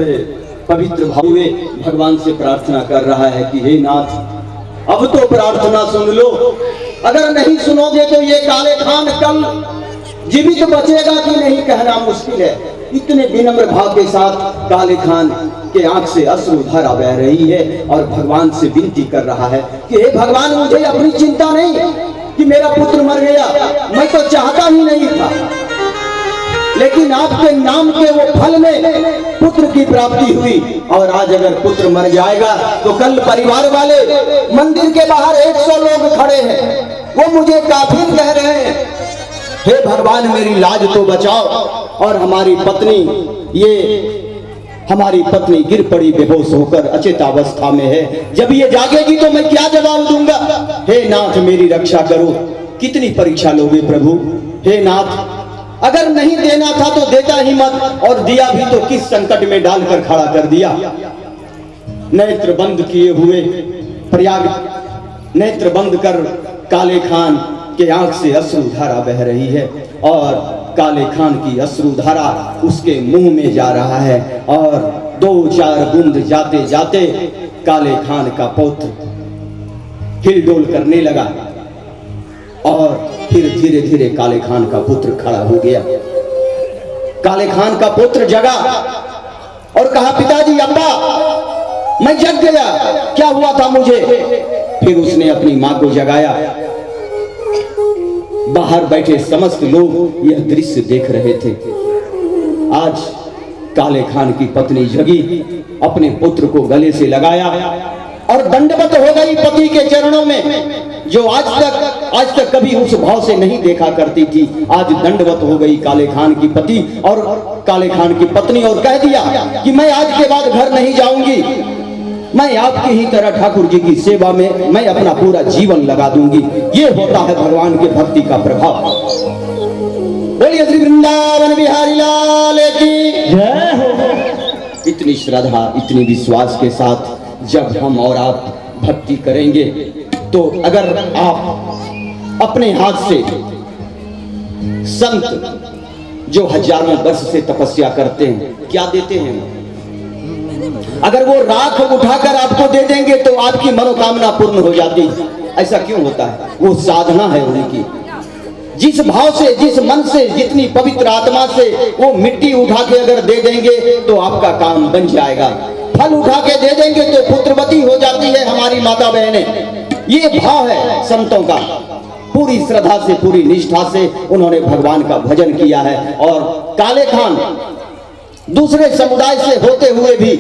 बड़े पवित्र भाव में भगवान से प्रार्थना कर रहा है कि हे नाथ, अब तो प्रार्थना सुन लो। अगर नहीं सुनोगे तो ये काले खान कल जीवित बचेगा कि नहीं कहना मुश्किल है। इतने विनम्र भाव के साथ काले खान के आंख से अश्रुधारा बह रही है और भगवान से विनती कर रहा है कि हे भगवान, मुझे अपनी चिंता नहीं कि मेरा पुत्र मर गया, मैं तो चाहता ही नहीं था, लेकिन आपके नाम के वो फल में पुत्र की प्राप्ति हुई। और आज अगर पुत्र मर जाएगा तो कल परिवार वाले मंदिर के बाहर 100 लोग खड़े हैं, वो मुझे काफिर कह रहे हैं। हे भगवान, मेरी लाज तो बचाओ। और हमारी पत्नी गिर पड़ी बेहोश होकर, अचेतावस्था में है। जब ये जागेगी तो मैं क्या जवाब दूंगा? हे नाथ, मेरी रक्षा करो। कितनी परीक्षा लोगे प्रभु? हे नाथ, अगर नहीं देना था तो देता ही मत, और दिया भी तो किस संकट में डालकर खड़ा कर दिया। नेत्र बंद किए हुए प्रयाग, नेत्र बंद कर काले खान के आंख से अश्रुधारा बह रही है और काले खान की अश्रुधारा उसके मुंह में जा रहा है। और 2-4 बूंद जाते जाते काले खान का पौत्र हिलडोल करने लगा और फिर धीरे धीरे काले खान का पुत्र खड़ा हो गया। काले खान का पुत्र जगा और कहा, पिताजी, अब्बा, मैं जग गया, क्या हुआ था मुझे? फिर उसने अपनी मां को जगाया। बाहर बैठे समस्त लोग यह दृश्य देख रहे थे। आज काले खान की पत्नी जगी, अपने पुत्र को गले से लगाया और दंडवत हो गई पति के चरणों में, जो आज तक कभी उस भाव से नहीं देखा करती थी। आज दंडवत हो गई काले खान की पति और काले खान की पत्नी, और कह दिया कि मैं आज के बाद घर नहीं जाऊंगी, मैं आपकी ही तरह ठाकुर जी की सेवा में मैं अपना पूरा जीवन लगा दूंगी। ये होता है भगवान के भक्ति का प्रभाव। बोलिए श्री वृंदावन बिहारी लाल की जय हो। इतनी श्रद्धा, इतनी विश्वास के साथ जब हम और आप भक्ति करेंगे तो अगर आप अपने हाथ से संत जो हजारों वर्ष से तपस्या करते हैं क्या देते हैं, अगर वो राख उठाकर आपको दे देंगे तो आपकी मनोकामना पूर्ण हो जाती है। ऐसा क्यों होता है? वो साधना है उनकी। जिस भाव से, जिस मन से, जितनी पवित्र आत्मा से वो मिट्टी उठा के अगर दे देंगे तो आपका काम बन जाएगा। फल उठा के दे देंगे तो पुत्रवती हो जाती है हमारी माता बहनें। ये भाव है संतों का। पूरी श्रद्धा से, पूरी निष्ठा से उन्होंने भगवान का भजन किया है। और काले खान दूसरे समुदाय से होते हुए भी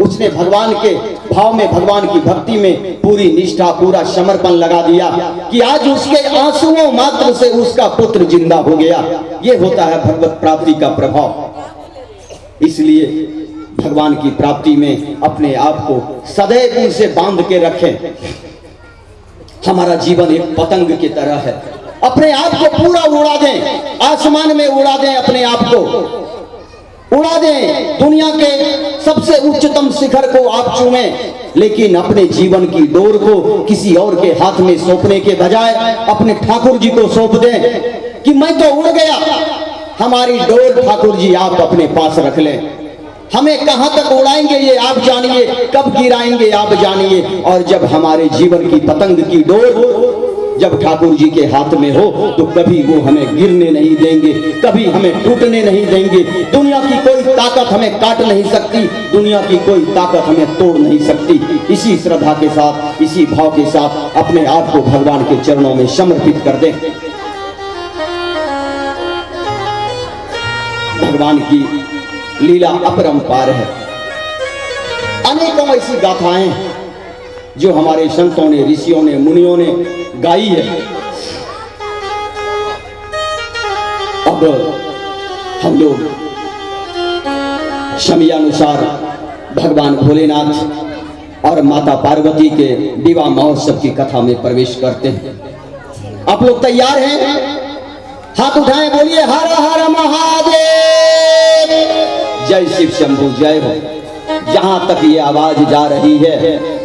उसने भगवान के भाव में, भगवान की भक्ति में पूरी निष्ठा, पूरा समर्पण लगा दिया कि आज उसके आंसुओं मात्र से उसका पुत्र जिंदा हो गया। ये होता है भगवत प्राप्ति का प्रभाव। इसलिए भगवान की प्राप्ति में अपने आप को सदैव उनसे बांध के रखें। हमारा जीवन एक पतंग की तरह है। अपने आप को पूरा उड़ा दें, आसमान में उड़ा दें, अपने आप को उड़ा दें। दुनिया के सबसे उच्चतम शिखर को आप चूमें, लेकिन अपने जीवन की डोर को किसी और के हाथ में सौंपने के बजाय अपने ठाकुर जी को सौंप दें कि मैं तो उड़ गया, हमारी डोर ठाकुर जी आप अपने पास रख लें। हमें कहां तक उड़ाएंगे ये आप जानिए, कब गिराएंगे आप जानिए। और जब हमारे जीवन की पतंग की डोर जब ठाकुर जी के हाथ में हो तो कभी वो हमें गिरने नहीं देंगे, कभी हमें टूटने नहीं देंगे। दुनिया की कोई ताकत हमें काट नहीं सकती, दुनिया की कोई ताकत हमें तोड़ नहीं सकती। इसी श्रद्धा के साथ, इसी भाव के साथ अपने आप को भगवान के चरणों में समर्पित कर दें। भगवान की लीला अपरंपार है। अनेकों ऐसी गाथाएं जो हमारे संतों ने, ऋषियों ने, मुनियों ने गाई है। अब हम लोग समयानुसार भगवान भोलेनाथ और माता पार्वती के विवाह महोत्सव की कथा में प्रवेश करते हैं। आप लोग तैयार हैं? हाथ उठाएं, बोलिए हर हर महादेव, जय शिव शंभु, जय हो। जहां तक ये आवाज जा रही है,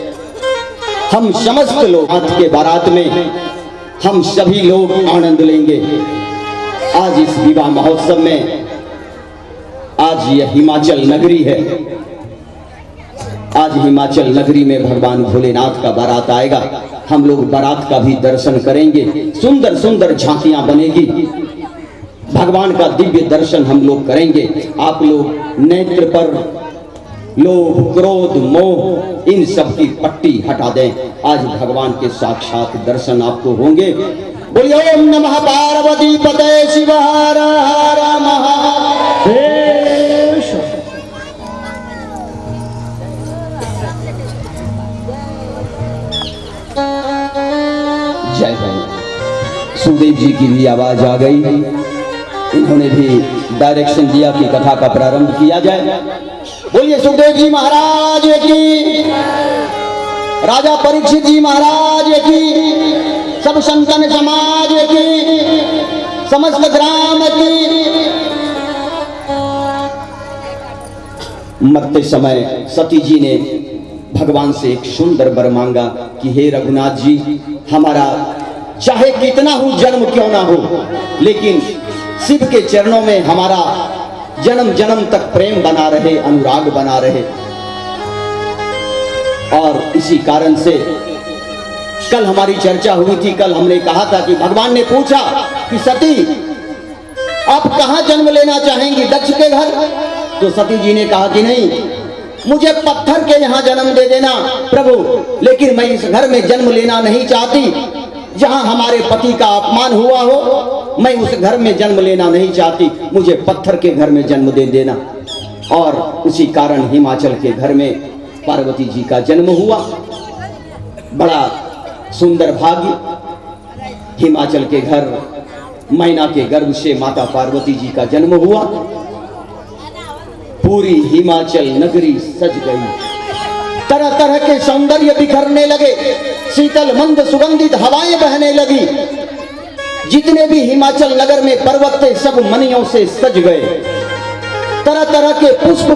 हम समस्त लोग आज के बारात में हम सभी लोग आनंद लेंगे। आज इस विवाह महोत्सव में, आज यह हिमाचल नगरी है, आज हिमाचल नगरी में भगवान भोलेनाथ का बारात आएगा। हम लोग बारात का भी दर्शन करेंगे। सुंदर सुंदर झांकियां बनेगी, भगवान का दिव्य दर्शन हम लोग करेंगे। आप लोग नेत्र पर लोभ, क्रोध, मोह, इन सब की पट्टी हटा दें। आज भगवान के साक्षात दर्शन आपको होंगे। बोलिए ओम नमः पार्वती पते शिव हर हर महादेव। जय जय। सुखदेव जी की भी आवाज आ गई, इन्होंने भी डायरेक्शन दिया कि कथा का प्रारंभ किया जाए। बोलिए सुखदेव जी महाराज की, राजा परीक्षित जी महाराज की, सब संतन समाज की, समस्त ग्राम की। मरते समय सती जी ने भगवान से एक सुंदर वर मांगा कि हे रघुनाथ जी, हमारा चाहे कितना हो जन्म क्यों ना हो, लेकिन शिव के चरणों में हमारा जन्म जन्म तक प्रेम बना रहे, अनुराग बना रहे। और इसी कारण से कल हमारी चर्चा हुई थी। कल हमने कहा था कि भगवान ने पूछा कि सती आप कहां जन्म लेना चाहेंगी, दक्ष के घर? तो सती जी ने कहा कि नहीं, मुझे पत्थर के यहां जन्म दे देना प्रभु, लेकिन मैं इस घर में जन्म लेना नहीं चाहती जहां हमारे पति का अपमान हुआ हो। मैं उस घर में जन्म लेना नहीं चाहती, मुझे पत्थर के घर में जन्म दे देना। और उसी कारण हिमाचल के घर में पार्वती जी का जन्म हुआ। बड़ा सुंदर भाग्य, हिमाचल के घर मैना के गर्भ से माता पार्वती जी का जन्म हुआ। पूरी हिमाचल नगरी सज गई, तरह तरह के सौंदर्य बिखरने लगे, शीतल मंद सुगंधित हवाएं बहने लगी। जितने भी हिमाचल नगर में पर्वत थे सब मनियों से सज गए, तरह तरह के पुष्प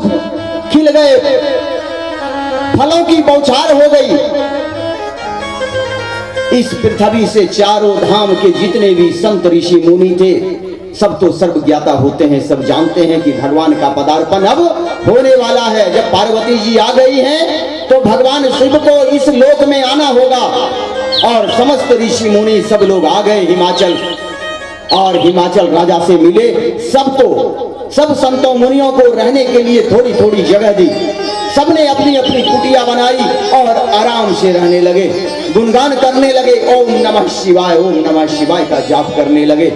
खिल गए, फलों की बौछार हो गई। इस पृथ्वी से चारों धाम के जितने भी संत ऋषि मुनि थे सब तो सर्वज्ञाता होते हैं, सब जानते हैं कि भगवान का पदार्पण अब होने वाला है। जब पार्वती जी आ गई हैं तो भगवान शिव को इस लोक में आना होगा। और समस्त ऋषि मुनि सब लोग आ गए हिमाचल, और हिमाचल राजा से मिले। सब संतों मुनियों को रहने के लिए थोड़ी थोड़ी जगह दी। सबने अपनी अपनी कुटिया बनाई और आराम से रहने लगे, गुणगान करने लगे, ओम नमः शिवाय का जाप करने लगे।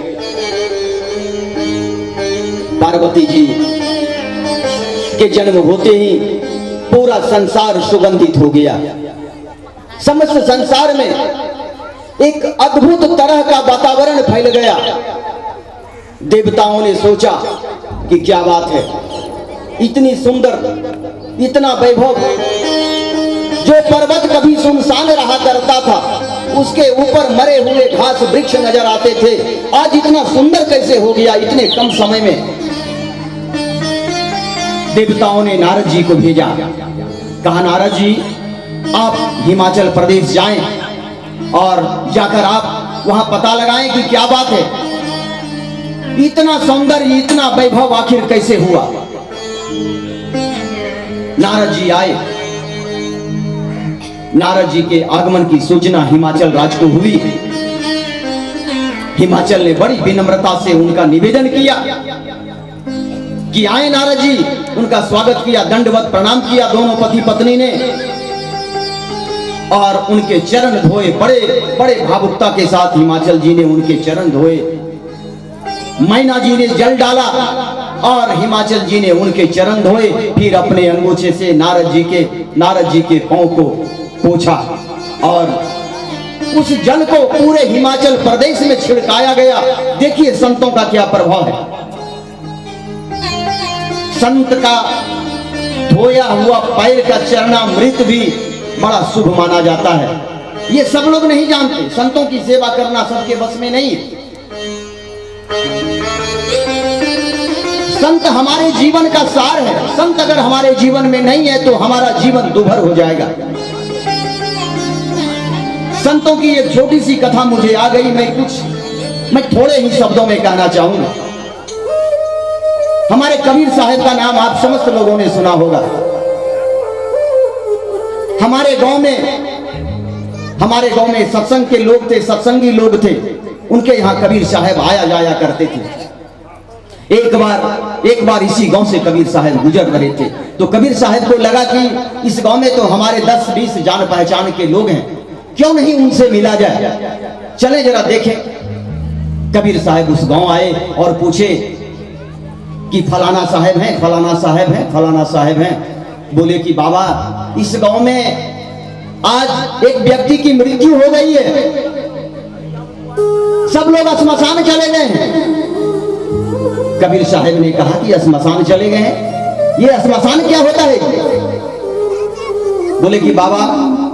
पार्वती जी के जन्म होते ही पूरा संसार सुगंधित हो गया। समस्त संसार में एक अद्भुत तरह का वातावरण फैल गया। देवताओं ने सोचा कि क्या बात है, इतनी सुंदर, इतना वैभव। जो पर्वत कभी सुनसान रहा करता था उसके ऊपर मरे हुए घास वृक्ष नजर आते थे, आज इतना सुंदर कैसे हो गया इतने कम समय में। देवताओं ने नारद जी को भेजा, कहा नारद जी आप हिमाचल प्रदेश जाएं और जाकर आप वहां पता लगाएं कि क्या बात है, इतना सौंदर्य, इतना वैभव आखिर कैसे हुआ। नारद जी आए। नारद जी के आगमन की सूचना हिमाचल राज को हुई। हिमाचल ने बड़ी विनम्रता से उनका निवेदन किया कि आए नारद जी। उनका स्वागत किया, दंडवत प्रणाम किया दोनों पति पत्नी ने, और उनके चरण धोए। बड़े बड़े भावुकता के साथ हिमाचल जी ने उनके चरण धोए। मैना जी ने जल डाला और हिमाचल जी ने उनके चरण धोए। फिर अपने अंगूछे से नारद जी के पांव को पोंछा और उस जल को पूरे हिमाचल प्रदेश में छिड़काया गया। देखिए संतों का क्या प्रभाव है। संत का धोया हुआ पैर का चरणामृत भी बड़ा शुभ माना जाता है। ये सब लोग नहीं जानते। संतों की सेवा करना सबके बस में नहीं। संत हमारे जीवन का सार है। संत अगर हमारे जीवन में नहीं है तो हमारा जीवन दुभर हो जाएगा। संतों की एक छोटी सी कथा मुझे आ गई। मैं थोड़े ही शब्दों में कहना चाहूंगा। हमारे कबीर साहब का नाम आप समस्त लोगों ने सुना होगा। हमारे गांव में सत्संग के लोग थे, सत्संगी लोग थे, उनके यहाँ कबीर साहब आया जाया करते थे। एक बार इसी गांव से कबीर साहब गुजर रहे थे, तो कबीर साहब को लगा कि इस गांव में तो हमारे 10-20 जान पहचान के लोग हैं, क्यों नहीं उनसे मिला जाए, चले जरा देखें। कबीर साहब उस गांव आए और पूछे कि फलाना साहब हैं, फलाना साहब हैं, फलाना साहब हैं। बोले कि बाबा, इस गांव में आज एक व्यक्ति की मृत्यु हो गई है, सब लोग श्मशान चले गए हैं। कबीर साहब ने कहा कि श्मशान चले गए हैं, ये श्मशान क्या होता है? बोले कि बाबा,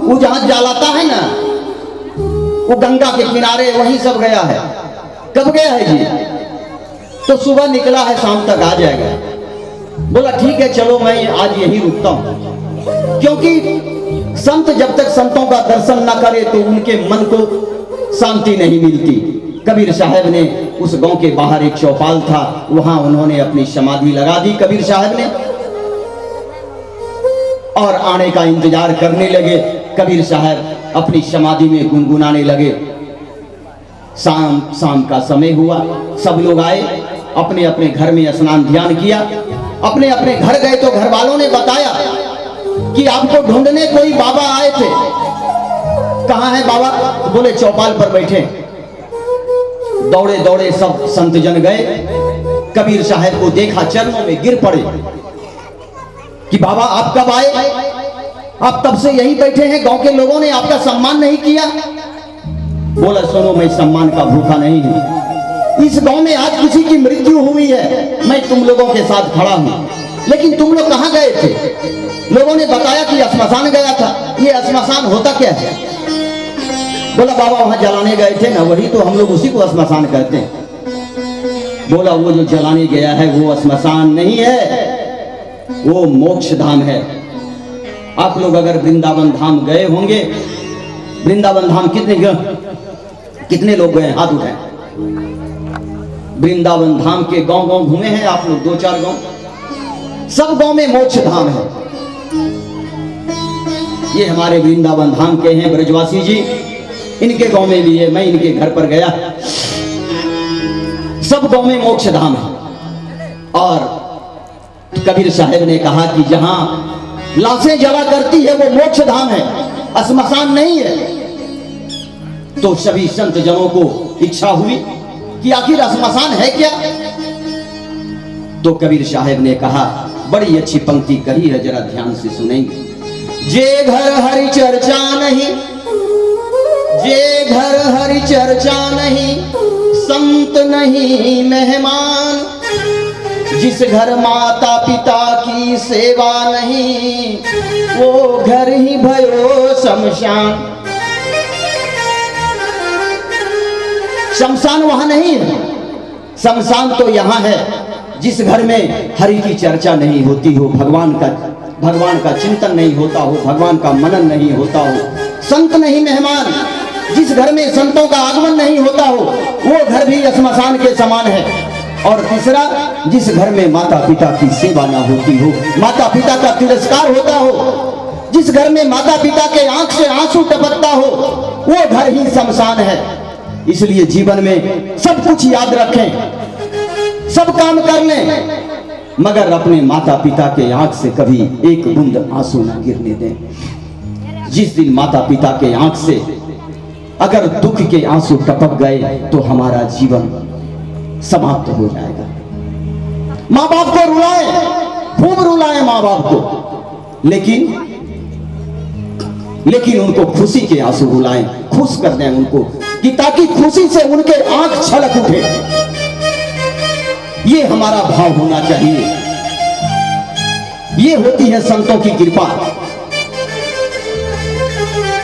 वो जहां जलाता है ना, वो गंगा के किनारे, वहीं सब गया है। कब गया है जी? तो सुबह निकला है, शाम तक आ जाएगा। बोला ठीक है, चलो मैं आज यही रुकता हूं, क्योंकि संत जब तक संतों का दर्शन ना करे तो उनके मन को शांति नहीं मिलती। कबीर साहब ने उस गांव के बाहर एक चौपाल था, वहां उन्होंने अपनी समाधि लगा दी कबीर साहब ने, और आने का इंतजार करने लगे। कबीर साहब अपनी समाधि में गुनगुनाने लगे। शाम का समय हुआ, सब लोग आए, अपने अपने घर में स्नान ध्यान किया, अपने अपने घर गए तो घर वालों ने बताया कि आपको ढूंढने कोई बाबा आए थे। कहाँ है बाबा? बोले चौपाल पर बैठे। दौड़े दौड़े सब संत जन गए, कबीर साहब को देखा, चरणों में गिर पड़े कि बाबा आप कब आए? आप तब से यहीं बैठे हैं, गांव के लोगों ने आपका सम्मान नहीं किया। बोला सुनो, मैं सम्मान का भूखा नहीं हूं, इस गांव में आज किसी की मृत्यु हुई है, मैं तुम लोगों के साथ खड़ा हूं, लेकिन तुम लोग कहां गए थे? लोगों ने बताया कि श्मशान गया था। ये श्मशान होता क्या है? बोला बाबा वहां जलाने गए थे ना, वही तो हम लोग उसी को श्मशान कहते हैं। बोला वो जो जलाने गया है वो श्मशान नहीं है, वो मोक्ष धाम है। आप लोग अगर वृंदावन धाम गए होंगे, वृंदावन धाम कितने लोग गए? हाथ उठाएं। वृंदावन धाम के गांव गांव घूमे हैं आप लोग? 2-4 गांव, सब गांव में मोक्ष धाम है। ये हमारे वृंदावन धाम के हैं ब्रजवासी जी, इनके गांव में भी है, मैं इनके घर पर गया, सब गांव में मोक्ष धाम है। और कबीर साहब ने कहा कि जहां लाशें जला करती है वो मोक्ष धाम है, श्मशान नहीं है। तो सभी संत जनों को इच्छा हुई कि आखिर श्मशान है क्या? तो कबीर साहब ने कहा, बड़ी अच्छी पंक्ति कही है, जरा ध्यान से सुनेंगे। जे घर हरि चर्चा नहीं, जे घर हरि चर्चा नहीं, संत नहीं मेहमान, जिस घर माता पिता की सेवा नहीं, वो घर ही भयो शमशान। शमशान वहां नहीं है, शमशान तो यहां है जिस घर में हरि की चर्चा नहीं होती हो, भगवान का चिंतन नहीं होता हो, भगवान का मनन नहीं होता हो, संत नहीं मेहमान, जिस घर में संतों का आगमन नहीं होता हो, वो घर भी श्मशान के समान है। और तीसरा, जिस घर में माता पिता की सेवा ना होती हो, माता पिता का तिरस्कार होता हो, जिस घर में माता पिता के आंख से आंसू टपकता हो, वो घर ही शमशान है। इसलिए जीवन में सब कुछ याद रखें, सब काम कर लें, मगर अपने माता पिता के आंख से कभी एक बूंद आंसू न गिरने दें। जिस दिन माता पिता के आंख से अगर दुख के आंसू टपक गए तो हमारा जीवन समाप्त हो जाएगा। माँ बाप को रुलाएं, खूब रुलाएं माँ बाप को, लेकिन उनको खुशी के आंसू रुलाएं, खुश कर दें उनको, कि ताकि खुशी से उनके आंख छलक उठे। ये हमारा भाव होना चाहिए। ये होती है संतों की कृपा।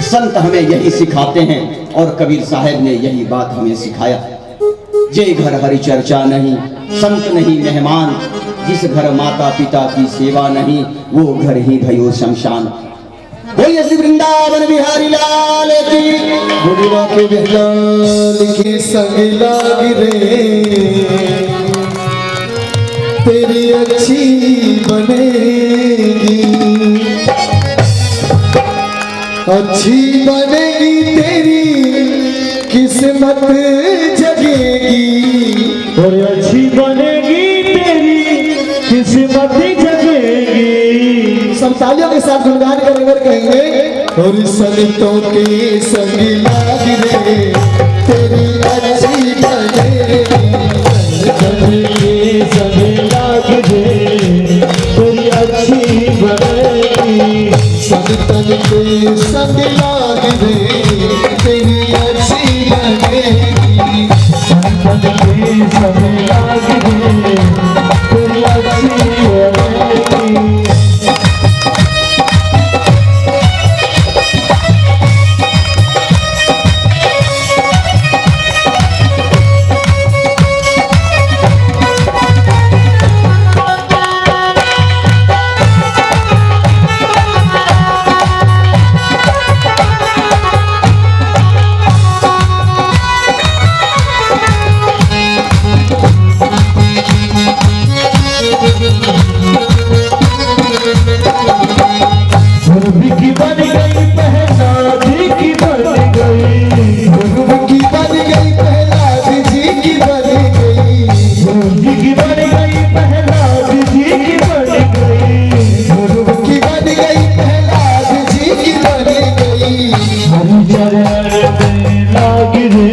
संत हमें यही सिखाते हैं और कबीर साहब ने यही बात हमें सिखाया। जे घर हरि चर्चा नहीं, संत नहीं मेहमान, जिस घर माता पिता की सेवा नहीं, वो घर ही भयो शमशान। बोलिए श्री वृंदावन बिहारी लाल की, बुढ़वा के बिहार की संग लाग रे, तेरी अच्छी बनेगी। अच्छी बनेगी तेरी किस्मत जगेगी, और अच्छी बनेगी तेरी किस्मत जगेगी। सब तालियों के साथ गुणगान करेंगे और कहेंगे, और संतों के संग लाग रे तेरी अच्छी बनेगी, तेरी संग लाग रे तेरी अच्छी बनेगी। संतन के संग लाग रे तेरी अच्छी बनेगी, संतन के संग लाग रे तेरी अच्छी बनेगी। की बन गई पहनादी की बन गई, गुरु की बन गई पहलाद जी की बन गई, गुरु की बन गई पहनादी जी की बन गई, गुरु की बन गई पहलाद जी की बन गई। हरि चरण में लाग रे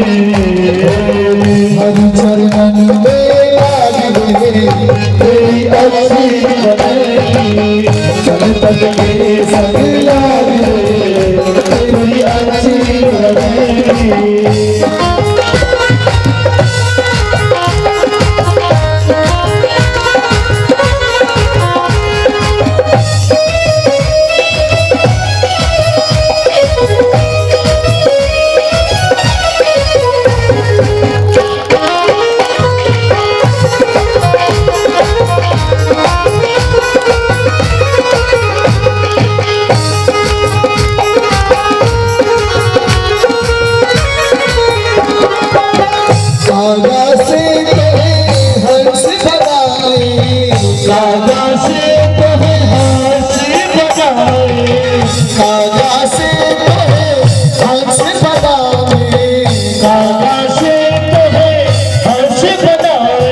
हरि चरण में लाग रे तेरी अच्छी बनेगी। संतन के संग लाग रे तेरी अच्छी बनेगी। कागा से कहे हंस बजाए, कागा से कहे हंस बजाए, कागा से कहे हंस बजाए, कागा से कहे हंस बजाए।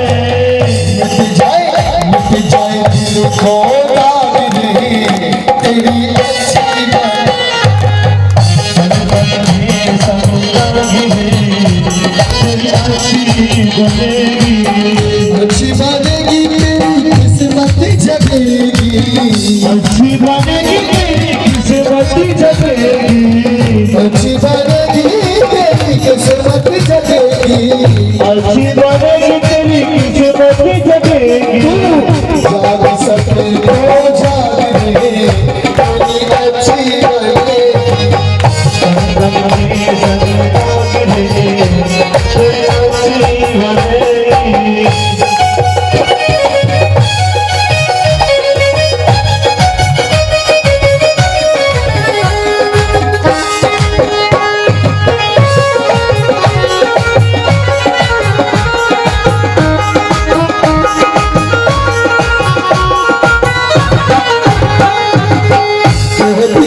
मिट जाए दिल को दाग रे तेरी अच्छी संतन के संग लाग रे तेरी अच्छी बनेगी। अच्छी बनेगी तेरी किस्मत जगेगी, अच्छी बनेगी तेरी किस्मत जगेगी, अच्छी बनेगी तेरी किस्मत जगेगी। अच्छी बनेगी तेरी किस्मत जगेगी। जाग सके तो जाग रे तेरी अच्छी बनेगी। संतन के संग लाग रे तेरी अच्छी बनेगी।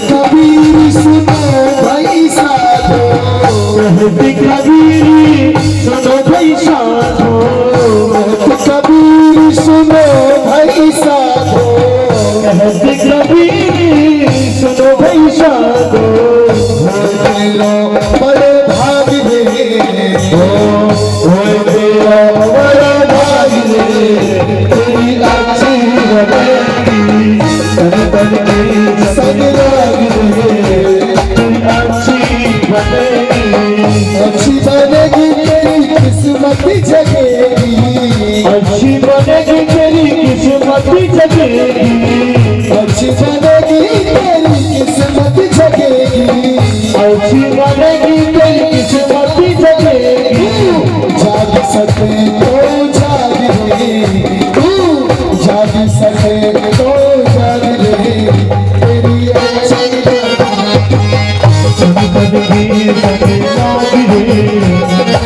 कबीर सुनो भाई साधो, कहती कबीरी सुनो भाई साधो, कबीर सुनो भाई साधो, कहती कबीरी सुनो भाई साधो। तेरो बड़े भाग रे ओए तेरा बड़ा भाग रे तेरी अच्छी बनेगी। संतन के संग लाग रे तेरी अच्छी बनेगी। अच्छी बनेगी तेरी किस्मत जगेगी, अच्छी बनेगी तेरी किस्मत जगेगी, अच्छी बनेगी तेरी किस्मत जगेगी। अच्छी बनेगी तेरी किस्मत जगेगी। जाग सके तो जाग रे तू, जाग सके तो जाग रे तेरी अच्छी संतन के संग लाग रे तेरी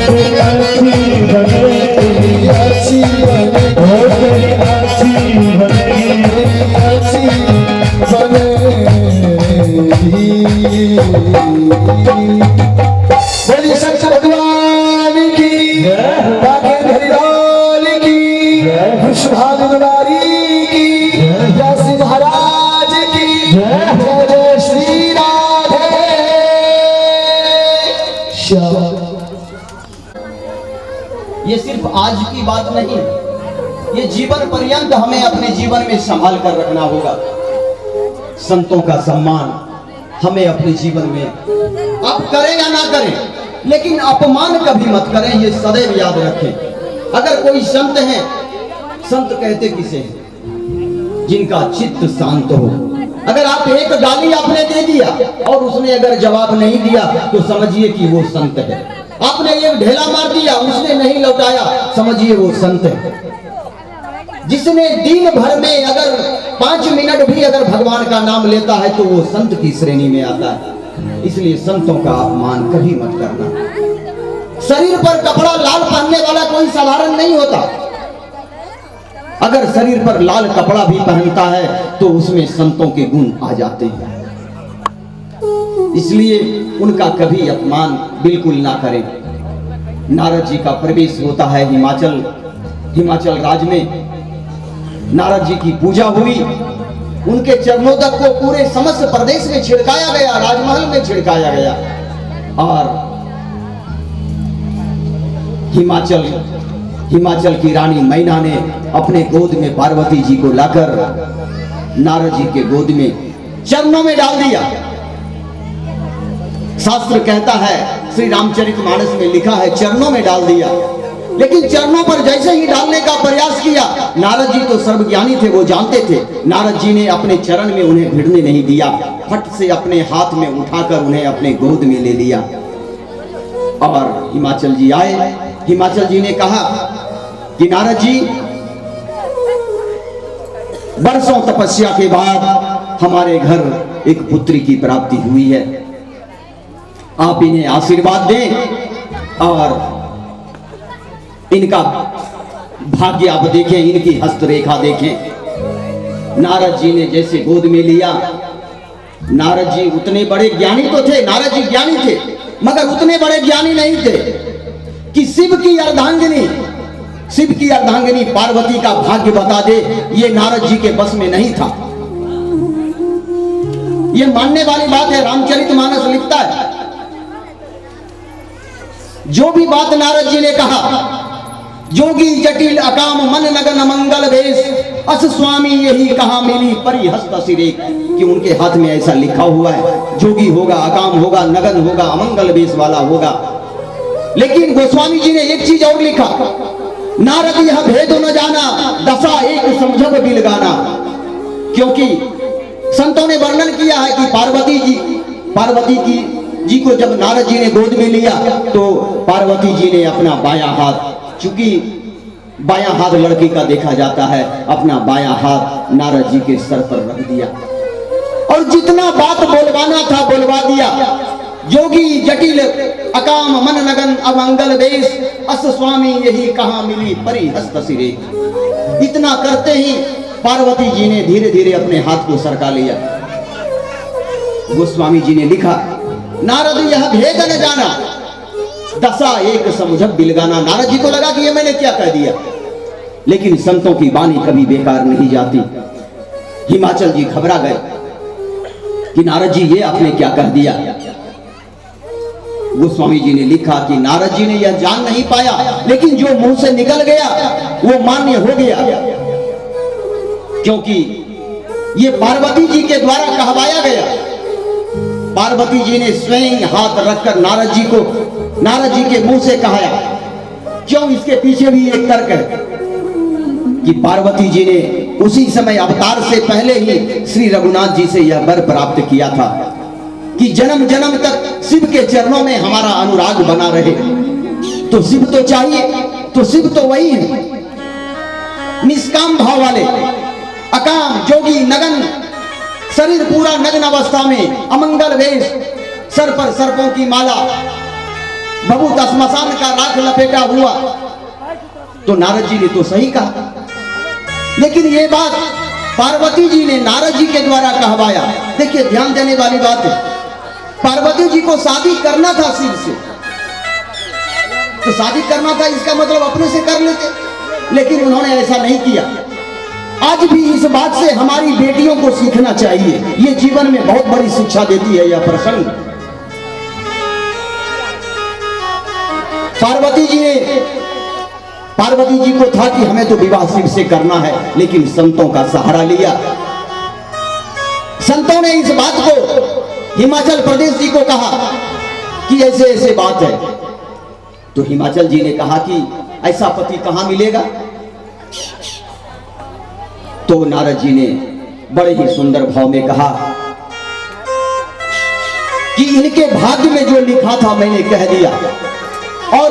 अच्छी बनेगी। अच्छी बनेगी, ओ तेरी अच्छी बनेगी। अच्छी बनेगी। सिर्फ आज की बात नहीं, ये जीवन पर्यंत हमें अपने जीवन में संभाल कर रखना होगा। संतों का सम्मान हमें अपने जीवन में, आप करें या ना करें, लेकिन अपमान कभी मत करें, ये सदैव याद रखें। अगर कोई संत है, संत कहते किसे हैं? जिनका चित्त शांत हो। अगर आप एक गाली आपने दे दिया और उसने अगर जवाब नहीं दिया तो समझिए कि वो संत है। आपने एक ढेला मार दिया, उसने नहीं लौटाया, समझिए वो संत है। जिसने दिन भर में अगर 5 मिनट भी अगर भगवान का नाम लेता है तो वो संत की श्रेणी में आता है। इसलिए संतों का अपमान कभी मत करना। शरीर पर कपड़ा लाल पहनने वाला कोई साधारण नहीं होता। अगर शरीर पर लाल कपड़ा भी पहनता है तो उसमें संतों के गुण आ जाते हैं। इसलिए उनका कभी अपमान बिल्कुल ना करें। नारद जी का प्रवेश होता है हिमाचल राज्य में। नारद जी की पूजा हुई, उनके चरणोदक को पूरे समस्त प्रदेश में छिड़काया गया, राजमहल में छिड़काया गया। और हिमाचल की रानी मैना ने अपने गोद में पार्वती जी को लाकर नारद जी के गोद में चरणों में डाल दिया। शास्त्र कहता है, श्री रामचरितमानस में लिखा है, चरणों में डाल दिया। लेकिन चरणों पर जैसे ही डालने का प्रयास किया, नारद जी तो सर्वज्ञानी थे, वो जानते थे। नारद जी ने अपने चरण में उन्हें भिड़ने नहीं दिया, फट से अपने हाथ में उठाकर उन्हें अपने गोद में ले लिया। और हिमाचल जी आए। हिमाचल जी ने कहा कि नारद जी, बरसों तपस्या के बाद हमारे घर एक पुत्री की प्राप्ति हुई है। आप इन्हें आशीर्वाद दें और इनका भाग्य आप देखें, इनकी हस्तरेखा देखें। नारद जी ने जैसे गोद में लिया, नारद जी उतने बड़े ज्ञानी तो थे, नारद जी ज्ञानी थे, मगर उतने बड़े ज्ञानी नहीं थे कि शिव की अर्धांगिनी पार्वती का भाग्य बता दे। ये नारद जी के बस में नहीं था। ये मानने वाली बात है, रामचरितमानस लिखता है। जो भी बात नारद जी ने कहा, जोगी जटिल अकाम मन नगन मंगल वेश, अस स्वामी यही कहा मिली परी हस्त सिरे, कि उनके हाथ में ऐसा लिखा हुआ है, जोगी होगा, अकाम होगा, नगन होगा, अमंगल वेश वाला होगा। लेकिन गोस्वामी जी ने एक चीज और लिखा, नारद यह भेद न जाना, दशा एक समझब बिल गाना। क्योंकि संतों ने वर्णन किया है कि पार्वती जी को जब नारद जी ने गोद में लिया तो पार्वती जी ने अपना बायां हाथ, चूंकि बायां हाथ लड़की का देखा जाता है, अपना बायां हाथ नारद जी के सर पर रख दिया और जितना बात बोलवाना था बोलवा दिया। जोगी जटिल अकाम मन नगन अमंगल वेश, अस स्वामी यही कहां मिली परी हस्त सिरे। इतना करते ही पार्वती जी ने धीरे धीरे अपने हाथ को सरका लिया। गोस्वामी जी ने लिखा, नारद यह भेद न जाना, दशा एक समझब बिलगाना। नारद जी को लगा कि ये मैंने क्या कह दिया, लेकिन संतों की वाणी कभी बेकार नहीं जाती। हिमाचल जी घबरा गए कि नारद जी ये आपने क्या कह दिया। गोस्वामी जी ने लिखा कि नारद जी ने यह जान नहीं पाया, लेकिन जो मुंह से निकल गया वो मान्य हो गया, क्योंकि ये पार्वती जी के द्वारा कहवाया गया। पार्वती जी ने स्वयं हाथ रखकर नारद जी के मुंह से कहाया। क्यों? इसके पीछे भी एक तर्क है कि पार्वती जी ने उसी समय अवतार से पहले ही श्री रघुनाथ जी से यह वर प्राप्त किया था कि जन्म जन्म तक शिव के चरणों में हमारा अनुराग बना रहे। तो शिव तो चाहिए, तो शिव तो वही है, निष्काम भाव वाले, अकाम, जोगी, नगन, शरीर पूरा नग्न अवस्था में, अमंगल वेश, सर पर सर्पों की माला, बबूत श्मशान का राख लपेटा हुआ। तो नारद जी ने तो सही कहा, लेकिन ये बात पार्वती जी ने नारद जी के द्वारा कहवाया। देखिए, ध्यान देने वाली बात है, पार्वती जी को शादी करना था शिव से, तो शादी करना था इसका मतलब अपने से कर लेते, लेकिन उन्होंने ऐसा नहीं किया। आज भी इस बात से हमारी बेटियों को सीखना चाहिए, ये जीवन में बहुत बड़ी शिक्षा देती है यह प्रसंग। पार्वती जी को था कि हमें तो विवाह शिव से करना है, लेकिन संतों का सहारा लिया। संतों ने इस बात को हिमाचल प्रदेश जी को कहा कि ऐसे ऐसे बात है। तो हिमाचल जी ने कहा कि ऐसा पति कहां मिलेगा। तो नारद जी ने बड़े ही सुंदर भाव में कहा कि इनके भाग्य में जो लिखा था मैंने कह दिया, और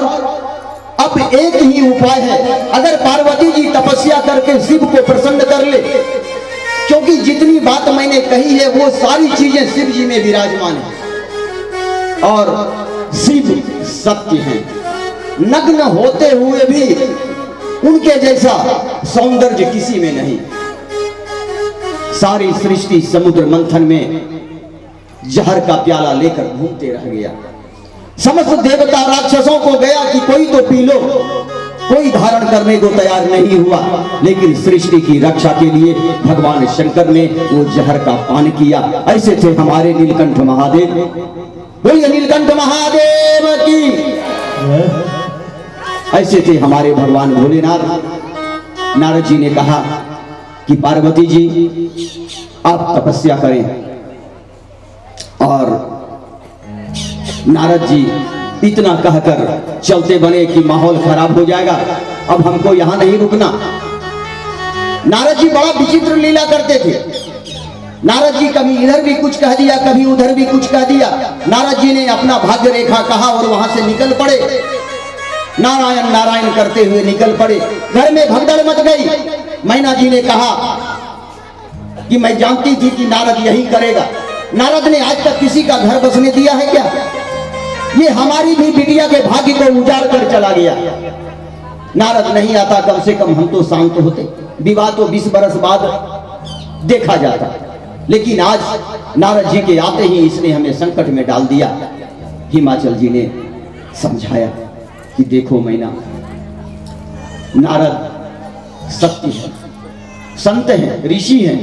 अब एक ही उपाय है, अगर पार्वती जी तपस्या करके शिव को प्रसन्न कर ले, क्योंकि जितनी बात मैंने कही है वो सारी चीजें शिव जी में विराजमान है और शिव सत्य हैं। नग्न होते हुए भी उनके जैसा सौंदर्य किसी में नहीं। सारी सृष्टि समुद्र मंथन में जहर का प्याला लेकर घूमते रह गया। समस्त देवता राक्षसों को गया कि कोई तो पी लो, कोई धारण करने को तैयार नहीं हुआ, लेकिन सृष्टि की रक्षा के लिए भगवान शंकर ने वो जहर का पान किया। ऐसे थे हमारे नीलकंठ महादेव। बोलिए नीलकंठ महादेव की। ऐसे थे हमारे भगवान भोलेनाथ। नारद जी ने कहा कि पार्वती जी आप तपस्या करें, और नारद जी इतना कहकर चलते बने कि माहौल खराब हो जाएगा, अब हमको यहां नहीं रुकना। नारद जी बड़ा विचित्र लीला करते थे। नारद जी कभी इधर भी कुछ कह दिया, कभी उधर भी कुछ कह दिया। नारद जी ने अपना भाग्य रेखा कहा और वहां से निकल पड़े। नारायण नारायण करते हुए निकल पड़े। घर में भगदड़ मच गई। मैना जी ने कहा कि मैं जानती थी कि नारद यही करेगा। नारद ने आज तक किसी का घर बसने दिया है क्या? ये हमारी भी बिटिया के भाग्य को उजाड़ कर चला गया। नारद नहीं आता, कम से कम हम तो शांत होते। विवाह तो 20 बरस बाद देखा जाता, लेकिन आज नारद जी के आते ही इसने हमें संकट में डाल दिया। हिमाचल जी ने समझाया कि देखो मैना, नारद सत्य है, संत हैं, ऋषि हैं,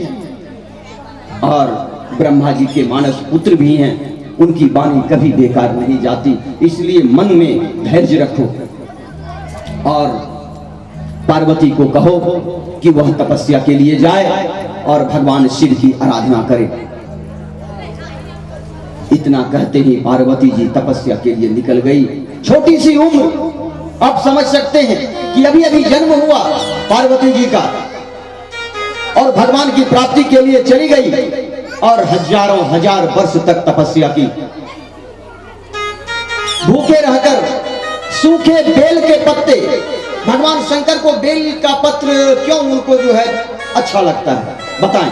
और ब्रह्मा जी के मानस पुत्र भी हैं। उनकी वाणी कभी बेकार नहीं जाती, इसलिए मन में धैर्य रखो और पार्वती को कहो कि वह तपस्या के लिए जाए और भगवान शिव की आराधना करे। इतना कहते ही पार्वती जी तपस्या के लिए निकल गई। छोटी सी उम्र, आप समझ सकते हैं कि अभी अभी जन्म हुआ पार्वती जी का, और भगवान की प्राप्ति के लिए चली गई और हजारों हजार वर्ष तक तपस्या की। भूखे रहकर सूखे बेल के पत्ते, भगवान शंकर को बेल का पत्र क्यों उनको जो है अच्छा लगता है बताएं?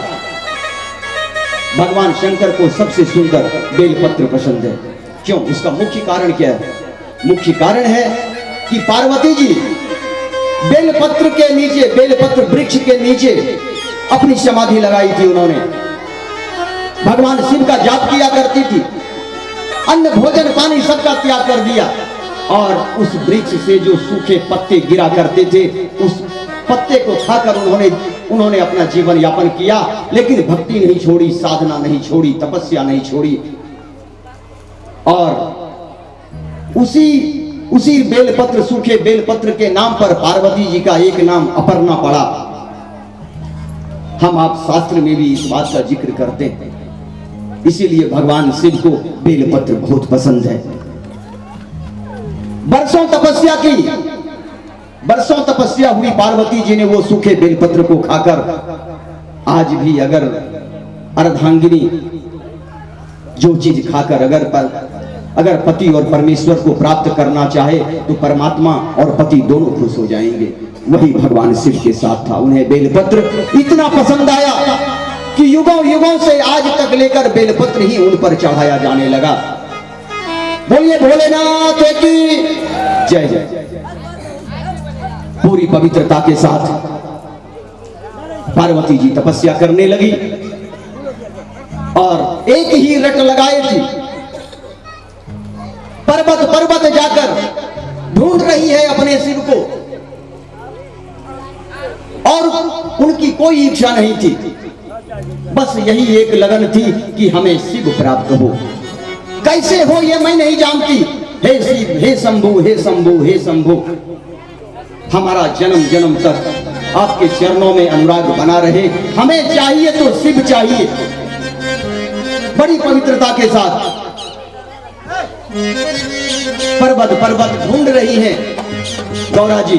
भगवान शंकर को सबसे सुंदर बेल पत्र पसंद है। क्यों? उसका मुख्य कारण क्या है? मुख्य कारण है कि पार्वती जी बेलपत्र के नीचे, बेलपत्र वृक्ष के नीचे अपनी समाधि लगाई थी। उन्होंने भगवान शिव का जाप किया करती थी, अन्न भोजन पानी सबका त्याग कर दिया, और उस वृक्ष से जो सूखे पत्ते गिरा करते थे उस पत्ते को खाकर उन्होंने अपना जीवन यापन किया। लेकिन भक्ति नहीं छोड़ी, साधना नहीं छोड़ी, तपस्या नहीं छोड़ी, और उसी बेलपत्र, सूखे बेलपत्र के नाम पर पार्वती जी का एक नाम अपर्णा पड़ा। हम आप शास्त्र में भी इस बात का जिक्र करते हैं, इसीलिए भगवान शिव को बेलपत्र बहुत पसंद है। बरसों तपस्या की, बरसों तपस्या हुई पार्वती जी ने वो सूखे बेलपत्र को खाकर। आज भी अगर अर्धांगिनी जो चीज खाकर अगर पति और परमेश्वर को प्राप्त करना चाहे तो परमात्मा और पति दोनों खुश हो जाएंगे। वही भगवान शिव के साथ था। उन्हें बेलपत्र इतना पसंद आया कि युगों युगों से आज तक लेकर बेलपत्र ही उन पर चढ़ाया जाने लगा। बोलिए भोलेनाथ की जय जय। पूरी पवित्रता के साथ पार्वती जी तपस्या करने लगी और एक ही रट लगाए थी। पर्वत पर्वत जाकर ढूंढ रही है अपने शिव को, और उनकी कोई इच्छा नहीं थी, बस यही एक लगन थी कि हमें शिव प्राप्त हो। कैसे हो ये मैं नहीं जानती। हे शिव, हे शंभु, हे शंभु, हे शंभु। हमारा जन्म जन्म तक आपके चरणों में अनुराग बना रहे। हमें चाहिए तो शिव चाहिए, बड़ी पवित्रता के साथ पर्वत पर्वत ढूंढ रही हैं गौरा जी।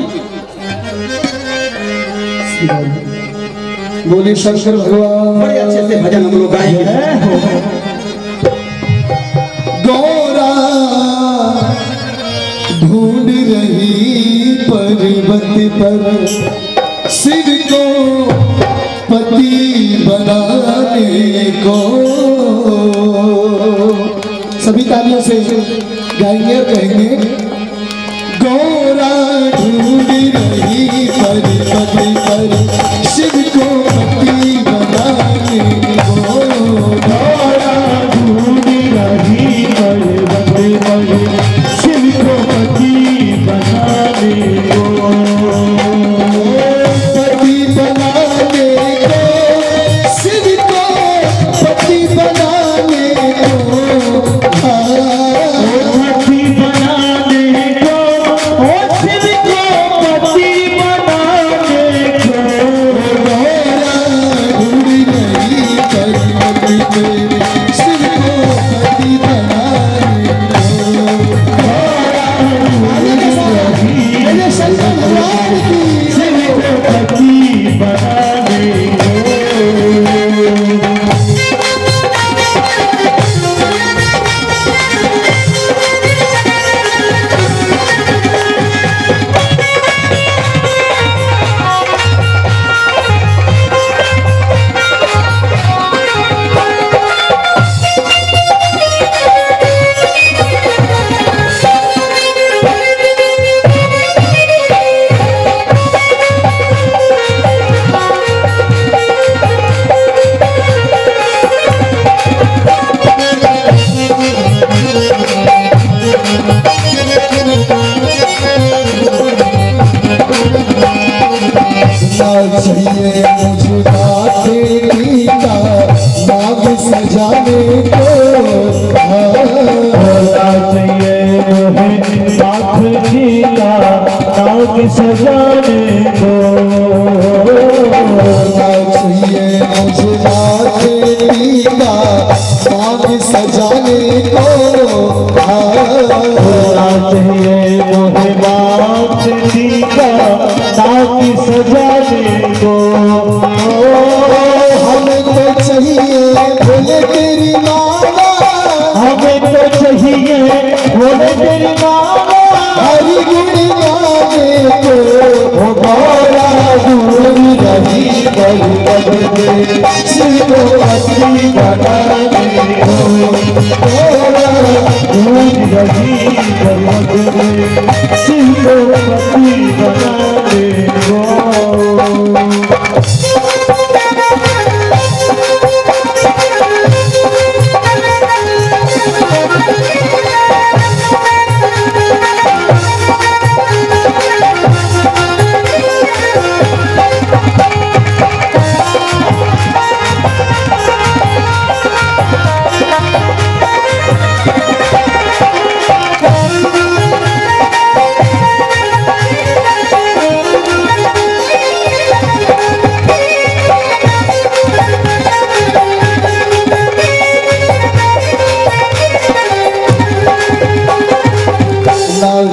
बोले शंकर भगवान। बड़े अच्छे से भजन हम लोग गाएंगे। गौरा ढूंढ रही पर्वत पर शिव को पति बनाने को। सभी तालियों से गाएंगे और कहेंगे गौरा ढूंढ रही पर्वत पर शिव को पति बनाने को। गौरा ढूंढ रही पर्वत पर शिव को पति बनाने को। पति बनाने को शिव को पति बनाने को। पति बनाने को ओ शिव को पति बनाने को। गौरा ढूंढ रही पर्वत पे शिव को पति बनाने को। बोले शंकर भगवान की। शिव को पति बनाने को। चाहिए मुझे तेरी का नाग सजाने को। चाहिए नाथ जी का नाग सजाने को। चाहिए मुझे तेरी का नाग सजाने को। चाहिए मोहे नाथ जी का नाग सजाने को। हमें तो चाहिए बोले तेरी माला। हमें तो चाहिए बोले तेरी माला। हरि गुण गाने को। गौरा ढूंढ रही पर्वत पे शिव को पति बनाने को। गौरा ढूंढ रही पर्वत में शिव को पति बनाने को।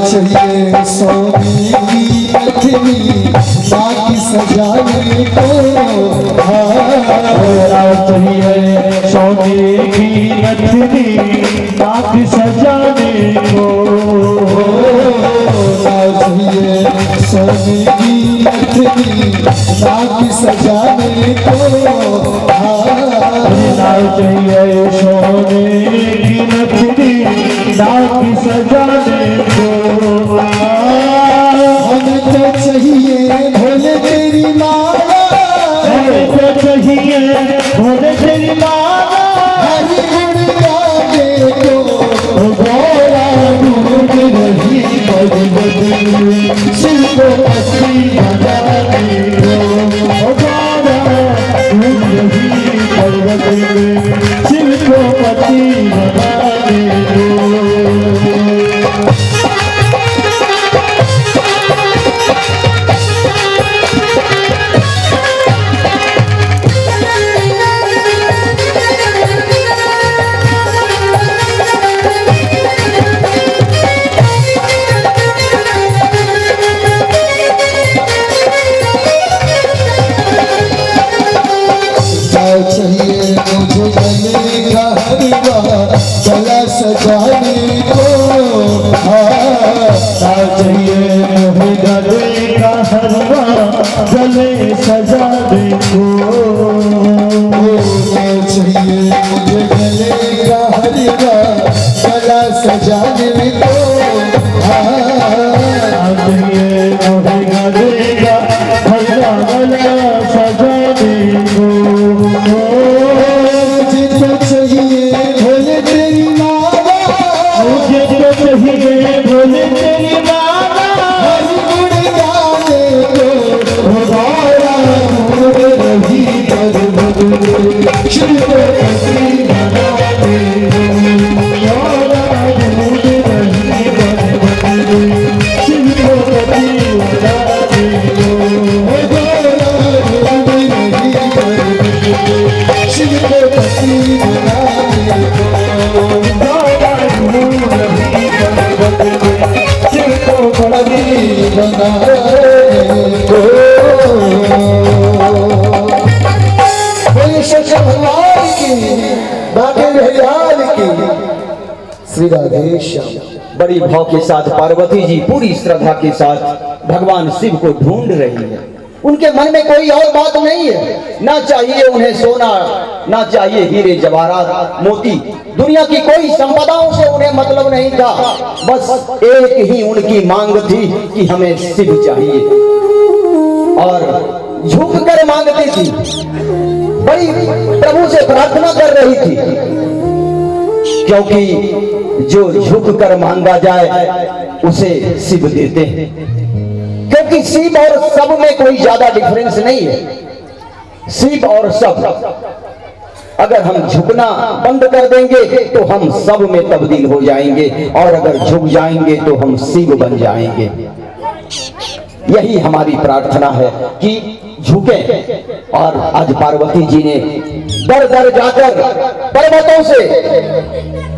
चाहिए सोनी की पत्नी नाग सजाने को। चाहिए सोने की नथनी नाग सजाने को। चाहिए सोने की नथनी नाग सजाने को। चाहिए सोने की नथनी नाग सजाने को। हमें तो चाहिए भोले तेरी माला। हमें तो चाहिए भोले तेरी माला। हरि गुण गाने को। गौरा ढूंढ रही पर्वत में शिव को पति बनाने को। गौरा ढूंढ रही पर्वत में शिव जो गले का हलवा गला सजाने को चाहिए मोहे गले का हलवा गले सजाने को चाहिए मुझे गले का हलवा गला सजाने को चाहिए मोहे गले का हलवा गला सजाने को मुझे तो चाहिए भोले तेरी माला मुझे तो चाहिए भोले तेरी माला हर गुण गाने को हमारा मूड रही कर बदले शिव को हंसी बना दे हमारा मूड रही कर बदले शिव को हंसी बना दे हमारा मूड रही कर बदले शिव को हंसी बना दे हमारा मूड रही कर बदले शिव को हंसी बना को बोले शंकर भगवान की बाके भैयाल की श्री राधे श्याम। बड़ी भाव के साथ पार्वती जी पूरी श्रद्धा के साथ भगवान शिव को ढूंढ रही है। उनके मन में कोई और बात नहीं है, ना चाहिए उन्हें सोना, ना चाहिए हीरे जवाहरात मोती, दुनिया की कोई संपदाओं से उन्हें मतलब नहीं था। बस एक ही उनकी मांग थी कि हमें शिव चाहिए, और झुककर मांगती थी, बड़ी प्रभु से प्रार्थना कर रही थी, क्योंकि जो झुककर मांगा जाए उसे शिव देते हैं। क्योंकि शिव और सब में कोई ज्यादा डिफरेंस नहीं है। शिव और सब, अगर हम झुकना बंद कर देंगे तो हम सब में तब्दील हो जाएंगे, और अगर झुक जाएंगे तो हम शिव बन जाएंगे। यही हमारी प्रार्थना है कि झुके। और आज पार्वती जी ने दर दर जाकर पर्वतों से,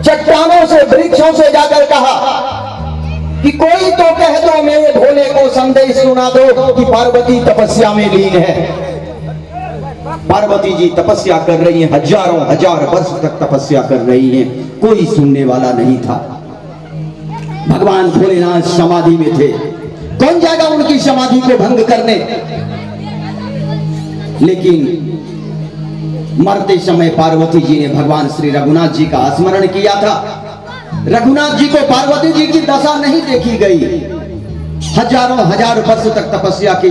चट्टानों से, वृक्षों से जाकर कहा कि कोई तो कह दो मेरे भोले को संदेश सुना दो कि पार्वती तपस्या में लीन है। पार्वती जी तपस्या कर रही हैं, हजारों हजार वर्ष तक तपस्या कर रही हैं, कोई सुनने वाला नहीं था। भगवान भोलेनाथ समाधि में थे, कौन जाएगा उनकी समाधि को भंग करने। लेकिन मरते समय पार्वती जी ने भगवान श्री रघुनाथ जी का स्मरण किया था। रघुनाथ जी को पार्वती जी की दशा नहीं देखी गई। हजारों हजार वर्ष तक तपस्या की।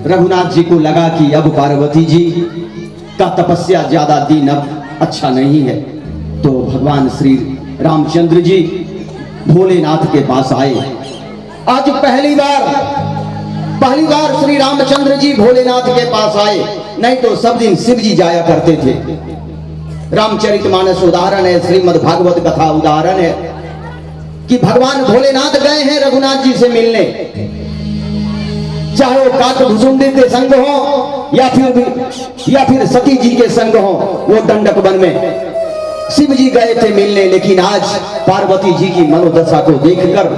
रघुनाथ जी को लगा कि अब पार्वती जी का तपस्या ज्यादा दिन अब अच्छा नहीं है, तो भगवान श्री रामचंद्र जी भोलेनाथ के पास आए। आज पहली बार श्री रामचंद्र जी भोलेनाथ के पास आए, नहीं तो सब दिन शिव जी जाया करते थे। रामचरितमानस उदाहरण है, श्रीमद् भागवत कथा उदाहरण है कि भगवान भोलेनाथ गए हैं रघुनाथ जी से मिलने, चाहे वो काकभुजुंडी के संग हो या फिर सती जी के संग हो, वो दंडक वन में शिव जी गए थे मिलने। लेकिन आज पार्वती जी की मनोदशा को देखकर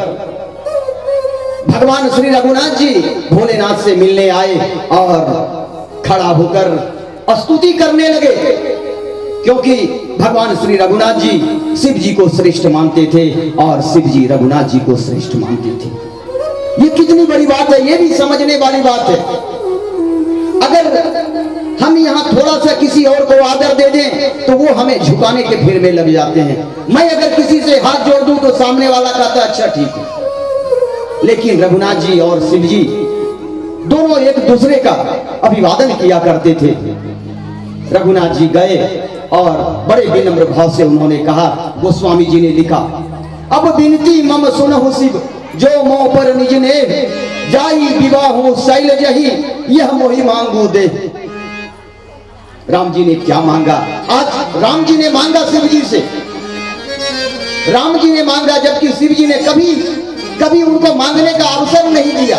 भगवान श्री रघुनाथ जी भोलेनाथ से मिलने आए और खड़ा होकर स्तुति करने लगे, क्योंकि भगवान श्री रघुनाथ जी शिव जी को श्रेष्ठ मानते थे और शिव जी रघुनाथ जी को श्रेष्ठ मानते थे। ये कितनी बड़ी बात है, ये भी समझने वाली बात है। अगर हम यहाँ थोड़ा सा किसी और को आदर दे दें तो वो हमें झुकाने के फिर में लग जाते हैं। मैं अगर किसी से हाथ जोड़ दूं तो सामने वाला कहता है अच्छा ठीक है, लेकिन रघुनाथ जी और शिव जी दोनों एक दूसरे का अभिवादन किया करते थे। रघुनाथ जी गए और बड़े विनम्र भाव से उन्होंने कहा, गोस्वामी जी ने लिखा, अब विनती मम सुनहु शिव जो मोह पर निज ने जाई विवाह शैल जही यह मोहि मांगू दे। राम जी ने क्या मांगा? आज राम जी ने मांगा शिव जी से, राम जी ने मांगा, जबकि शिव जी ने कभी उनको मांगने का अवसर नहीं दिया।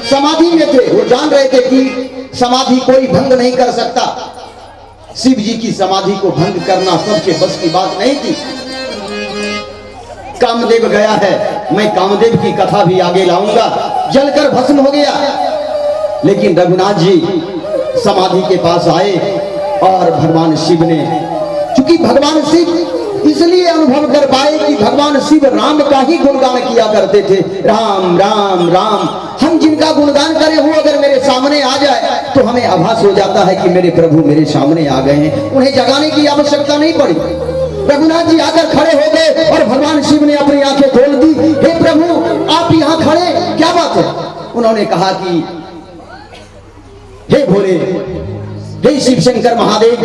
समाधि में थे, वो जान रहे थे कि समाधि कोई भंग नहीं कर सकता। शिव जी की समाधि को भंग करना सबके बस की बात नहीं थी। कामदेव गया है, मैं कामदेव की कथा भी आगे लाऊंगा, जलकर भस्म हो गया। लेकिन रघुनाथ जी समाधि के पास आए और भगवान शिव ने क्योंकि भगवान शिव इसलिए अनुभव कर पाए कि भगवान शिव राम का ही गुणगान किया करते थे। राम राम राम। हम जिनका गुणगान करें वो अगर मेरे सामने आ जाए तो हमें आभास हो जाता है कि मेरे प्रभु मेरे सामने आ गए हैं, उन्हें जगाने की आवश्यकता नहीं पड़ी। रघुनाथ जी आकर खड़े हो गए और भगवान शिव ने अपनी आंखें खोल दी। हे प्रभु आप यहाँ खड़े, क्या बात है? उन्होंने कहा कि हे भोले, हे शिव शंकर महादेव,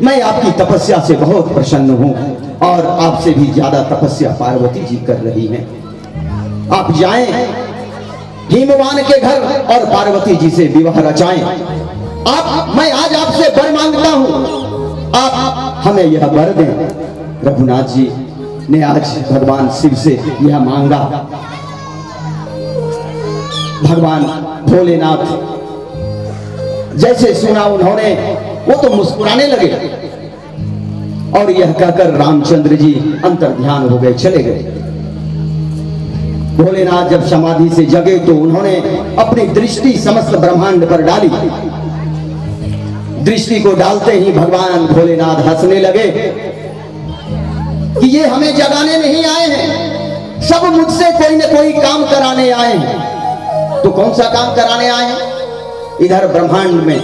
मैं आपकी तपस्या से बहुत प्रसन्न हूं और आपसे भी ज्यादा तपस्या पार्वती जी कर रही हैं। आप जाएं हिमवान के घर और पार्वती जी से विवाह रचाएं। मैं आज आपसे वर मांगता हूं, आप हमें यह वर दें। रघुनाथ जी ने आज भगवान शिव से यह मांगा। भगवान भोलेनाथ जैसे सुना उन्होंने, वो तो मुस्कुराने लगे और यह कहकर रामचंद्र जी अंतर्ध्यान हो गए, चले गए। भोलेनाथ जब समाधि से जगे तो उन्होंने अपनी दृष्टि समस्त ब्रह्मांड पर डाली। दृष्टि को डालते ही भगवान भोलेनाथ हंसने लगे कि ये हमें जगाने नहीं आए हैं, सब मुझसे कोई न कोई काम कराने आए हैं। तो कौन सा काम कराने आए हैं? इधर ब्रह्मांड में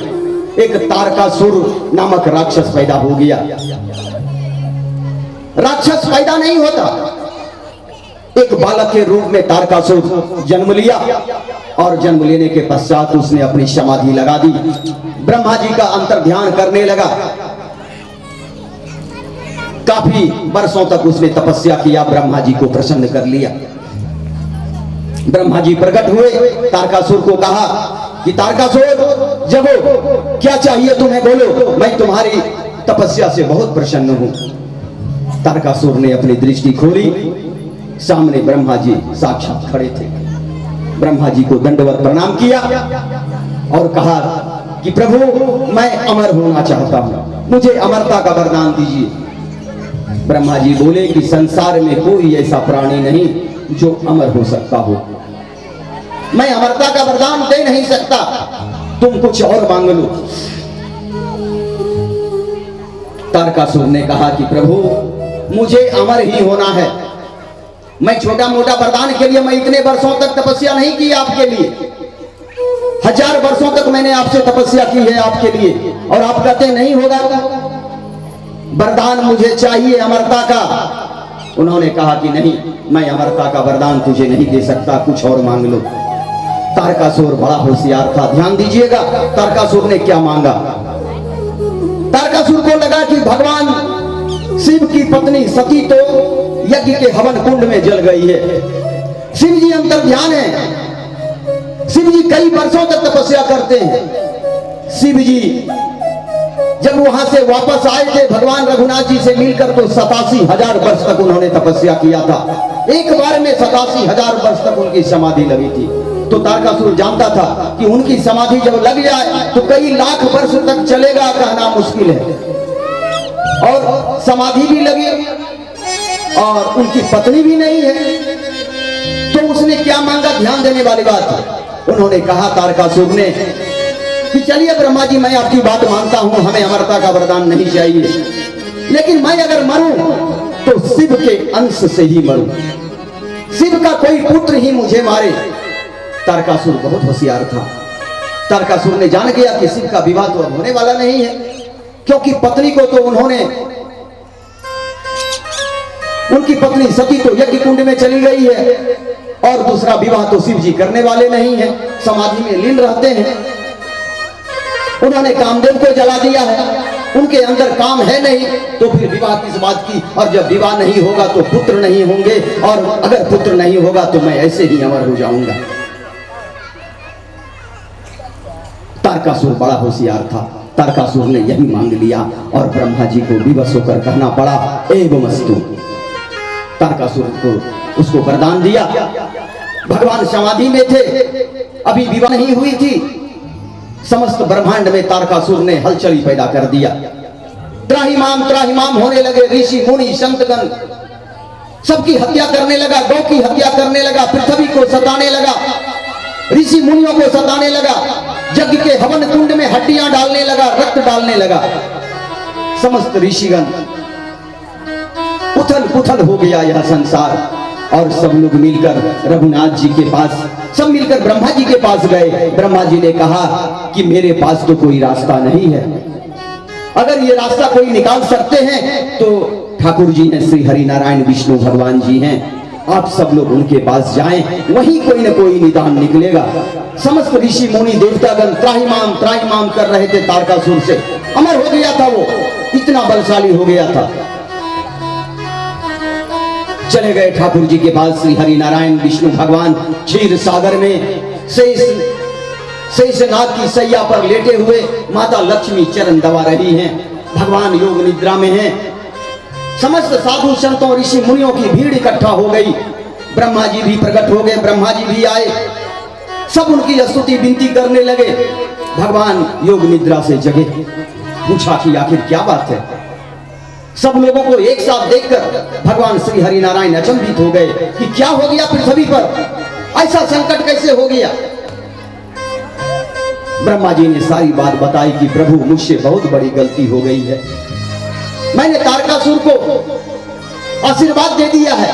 एक तारकासुर नामक राक्षस पैदा हो गया। राक्षस पैदा नहीं होता, एक बालक के रूप में तारकासुर जन्म लिया और जन्म लेने के पश्चात उसने अपनी समाधि लगा दी, ब्रह्मा जी का अंतर्ध्यान करने लगा। काफी वर्षों तक उसने तपस्या किया, ब्रह्मा जी को प्रसन्न कर लिया। ब्रह्मा जी प्रकट हुए, तारकासुर को कहा कि तारकासुर जगो, क्या चाहिए तुम्हें, बोलो, मैं तुम्हारी तपस्या से बहुत प्रसन्न हूं। तारकासुर ने अपनी दृष्टि खोली, सामने ब्रह्मा जी साक्षात खड़े थे। ब्रह्मा जी को दंडवत प्रणाम किया और कहा कि प्रभु मैं अमर होना चाहता हूं, मुझे अमरता का वरदान दीजिए। ब्रह्मा जी बोले कि संसार में कोई ऐसा प्राणी नहीं जो अमर हो सकता हो, मैं अमरता का वरदान दे नहीं सकता, तुम कुछ और मांग लो। तारकासुर ने कहा कि प्रभु मुझे अमर ही होना है, मैं छोटा मोटा वरदान के लिए मैं इतने वर्षों तक तपस्या नहीं की आपके लिए, 1000 वर्षों तक मैंने आपसे तपस्या की है आपके लिए, और आप कहते नहीं होगा, वरदान मुझे चाहिए अमरता का। उन्होंने कहा कि नहीं, मैं अमरता का वरदान तुझे नहीं दे सकता, कुछ और मांग लो। तारकासुर बड़ा होशियार था, ध्यान दीजिएगा तारकासुर ने क्या मांगा। तारकासुर को लगा कि भगवान शिव की पत्नी सती तो यज्ञ के हवन कुंड में जल गई है, शिव जी अंतर्ध्यान है, शिव जी कई वर्षों तक तपस्या करते हैं। शिव जी जब वहां से वापस आए थे भगवान रघुनाथ जी से मिलकर, तो 87,000 वर्ष तक उन्होंने तपस्या किया था। एक बार में 87,000 वर्ष तक उनकी समाधि लगी थी। तो तारकासुर जानता था कि उनकी समाधि जब लग जाए तो कई लाख वर्ष तक चलेगा, कहना मुश्किल है। और समाधि भी लगी और उनकी पत्नी भी नहीं है, तो उसने क्या मांगा, ध्यान देने वाली बात है। उन्होंने कहा तारकासुर ने कि चलिए ब्रह्मा जी मैं आपकी बात मानता हूं, हमें अमरता का वरदान नहीं चाहिए, लेकिन मैं अगर मरूं तो शिव के अंश से ही मरूं, शिव का कोई पुत्र ही मुझे मारे। तारकासुर बहुत होशियार था। तारकासुर ने जान गया कि शिव का विवाह तो अब होने वाला नहीं है, क्योंकि पत्नी को तो उनकी पत्नी सती तो यज्ञ कुंड में चली गई है और दूसरा विवाह तो शिव जी करने वाले नहीं है, समाधि में लीन रहते हैं। उन्होंने कामदेव को जला दिया है, उनके अंदर काम है नहीं, तो फिर विवाह किस बात की। और जब विवाह नहीं होगा तो पुत्र नहीं होंगे, और अगर पुत्र नहीं होगा तो मैं ऐसे ही अमर हो जाऊंगा। तारकासुर बड़ा होशियार था, तारकासुर ने यही मांग लिया और ब्रह्मा जी को विवश होकर कहना पड़ा एवमस्तु। तारकासुर को उसको वरदान दिया। भगवान समाधि में थे, अभी विवाह नहीं हुई थी, समस्त ब्रह्मांड में तारकासुर ने हलचल पैदा कर दिया। त्राहिमाम होने लगे, ऋषि मुनि संतगण सबकी हत्या करने लगा, गौ की हत्या करने लगा, पृथ्वी को सताने लगा, ऋषि मुनियों को सताने लगा, यज्ञ के हवन कुंड में हड्डियां डालने लगा, रक्त डालने लगा। समस्त ऋषिगण उथल पुथल हो गया यह संसार। और सब लोग मिलकर रघुनाथ जी के पास, सब मिलकर ब्रह्मा जी के पास गए। ब्रह्मा जी ने कहा कि मेरे पास तो कोई रास्ता नहीं है, अगर ये रास्ता कोई निकाल सकते हैं तो ठाकुर जी हैं, श्री हरि नारायण विष्णु भगवान जी हैं, आप सब लोग उनके पास जाएं, वहीं कोई न कोई निदान निकलेगा। समस्त ऋषि मुनि देवतागण त्राहिमाम कर रहे थे तारकासुर से। अमर हो गया था वो, इतना बलशाली हो गया था। चले गए ठाकुर जी के पास श्री हरि नारायण विष्णु भगवान क्षीर सागर में शेषनाग की सैया पर लेटे हुए माता लक्ष्मी चरण दबा रही हैं। भगवान योग निद्रा में हैं। समस्त साधु संतों ऋषि मुनियों की भीड़ इकट्ठा हो गई। ब्रह्मा जी भी प्रकट हो गए, ब्रह्मा जी भी आए, सब उनकी स्तुति विनती करने लगे। भगवान योग निद्रा से जगे, पूछा कि आखिर क्या बात है। सब लोगों को एक साथ देखकर भगवान श्री हरि नारायण अचंभित हो गए कि क्या हो गया पृथ्वी पर, ऐसा संकट कैसे हो गया। ब्रह्मा जी ने सारी बात बताई कि प्रभु मुझसे बहुत बड़ी गलती हो गई है, मैंने तारकासुर को आशीर्वाद दे दिया है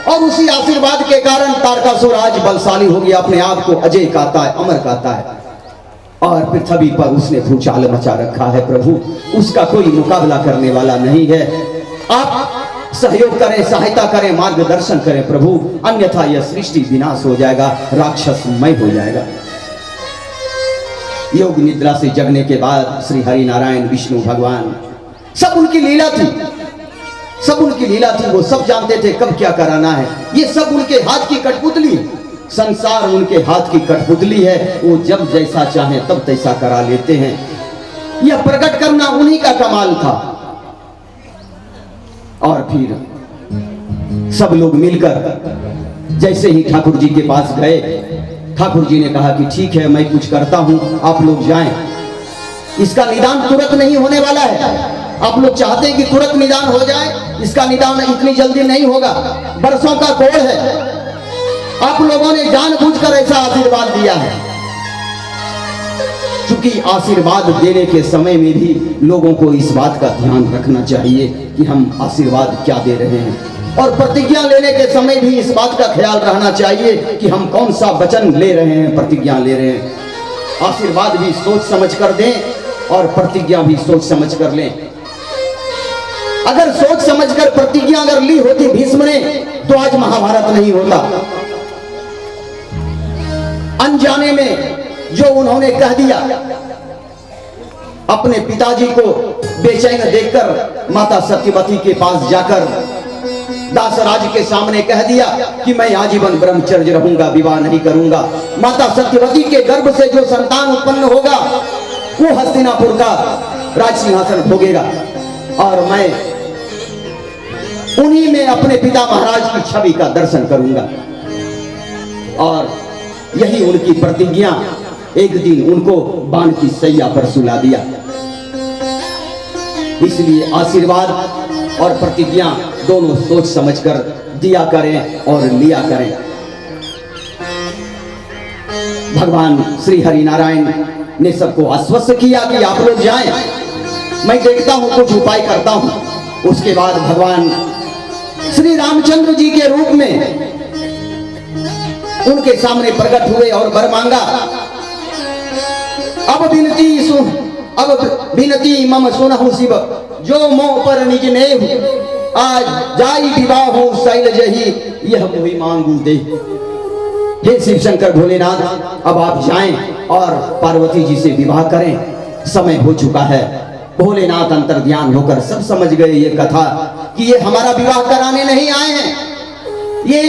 और उसी आशीर्वाद के कारण तारकासुर आज बलशाली हो गया, अपने आप को अजय कहता है, अमर कहता है और पृथ्वी पर उसने भूचाल मचा रखा है। प्रभु उसका कोई मुकाबला करने वाला नहीं है, आप सहयोग करें, सहायता करें, मार्गदर्शन करें प्रभु, अन्यथा यह सृष्टि विनाश हो जाएगा, राक्षसमय हो जाएगा। योग निद्रा से जगने के बाद श्री हरि नारायण विष्णु भगवान, सब उनकी लीला थी, सब उनकी लीला थी, वो सब जानते थे कब क्या कराना है। ये सब उनके हाथ की कठपुतली, संसार उनके हाथ की कठपुतली है, वो जब जैसा चाहे तब तैसा करा लेते हैं। यह प्रकट करना उन्हीं का कमाल था। और फिर सब लोग मिलकर जैसे ही ठाकुर जी के पास गए, ठाकुर जी ने कहा कि ठीक है मैं कुछ करता हूं, आप लोग जाएं, इसका निदान तुरंत नहीं होने वाला है। आप लोग चाहते हैं कि तुरंत निदान हो जाए, इसका निदान इतनी जल्दी नहीं होगा, बरसों का कोड़ है। आप लोगों ने जानबूझकर ऐसा आशीर्वाद दिया है, क्योंकि आशीर्वाद देने के समय में भी लोगों को इस बात का ध्यान रखना चाहिए कि हम आशीर्वाद क्या दे रहे हैं, और प्रतिज्ञा लेने के समय भी इस बात का ख्याल रहना चाहिए कि हम कौन सा वचन ले रहे हैं, प्रतिज्ञा ले रहे हैं। आशीर्वाद भी सोच समझ कर दें और प्रतिज्ञा भी सोच समझ कर लें। अगर सोच समझकर प्रतिज्ञा अगर ली होती भीष्म ने तो आज महाभारत नहीं होता। अनजाने में जो उन्होंने कह दिया, अपने पिताजी को बेचैन देखकर माता सत्यवती के पास जाकर दासराज के सामने कह दिया कि मैं आजीवन ब्रह्मचर्य रहूंगा, विवाह नहीं करूंगा। माता सत्यवती के गर्भ से जो संतान उत्पन्न होगा वो हस्तिनापुर का राज सिंहासन भोगेगा और मैं उन्हीं में अपने पिता महाराज की छवि का दर्शन करूंगा। और यही उनकी प्रतिज्ञा एक दिन उनको बाण की सैया पर सुला दिया। इसलिए आशीर्वाद और प्रतिज्ञा दोनों सोच समझकर दिया करें और लिया करें। भगवान श्री हरि नारायण ने सबको आश्वस्त किया कि आप लोग जाएं, मैं देखता हूं कुछ उपाय करता हूं। उसके बाद भगवान श्री रामचंद्र जी के रूप में उनके सामने प्रकट हुए और वर मांगा। अब विनती मम सुनहु शिव, जो मोह पर निज नेह, आज जाई विवाह हो शैल जही, यह मोहि मांगू दे। हे शिव शंकर भोलेनाथ, अब आप जाएं और पार्वती जी से विवाह करें, समय हो चुका है। भोलेनाथ अंतर्ध्यान होकर सब समझ गए ये कथा कि ये हमारा विवाह कराने नहीं आए हैं, ये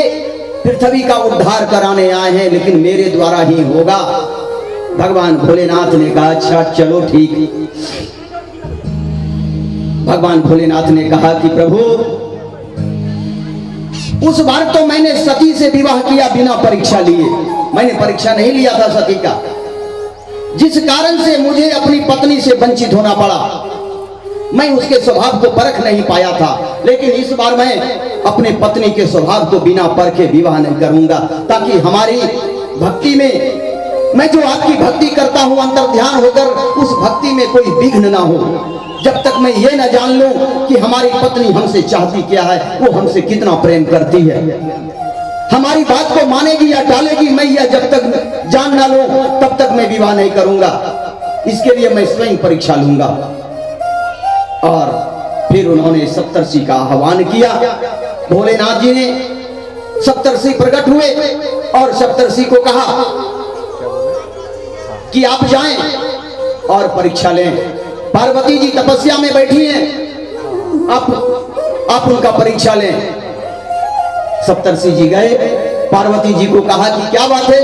पृथ्वी का उद्धार कराने आए हैं, लेकिन मेरे द्वारा ही होगा। भगवान भोलेनाथ ने कहा अच्छा चलो ठीक। भगवान भोलेनाथ ने कहा कि प्रभु उस बार तो मैंने सती से विवाह किया बिना परीक्षा लिए, मैंने परीक्षा नहीं लिया था सती का, जिस कारण से मुझे अपनी पत्नी से वंचित होना पड़ा। मैं उसके स्वभाव को परख नहीं पाया था, लेकिन इस बार मैं अपने पत्नी के स्वभाव को बिना परखे विवाह नहीं करूंगा, ताकि हमारी भक्ति में मैं जो आपकी भक्ति करता हूं अंतर ध्यान होकर, उस भक्ति में कोई विघ्न ना हो। जब तक मैं ये ना जान लूं कि हमारी पत्नी हमसे चाहती क्या है, वो हमसे कितना प्रेम करती है, हमारी बात को मानेगी या टालेगी, मैं यह जब तक जान ना लूं तब तक मैं विवाह नहीं करूंगा। इसके लिए मैं स्वयं परीक्षा लूंगा। और फिर उन्होंने सप्तर्षि का आह्वान किया। भोलेनाथ जी ने सप्तर्षि प्रकट हुए और सप्तर्षि को कहा कि आप जाएं और परीक्षा लें। पार्वती जी तपस्या में बैठी हैं, आप उनका परीक्षा लें। सप्तर्षि जी गए, पार्वती जी को कहा कि क्या बात है,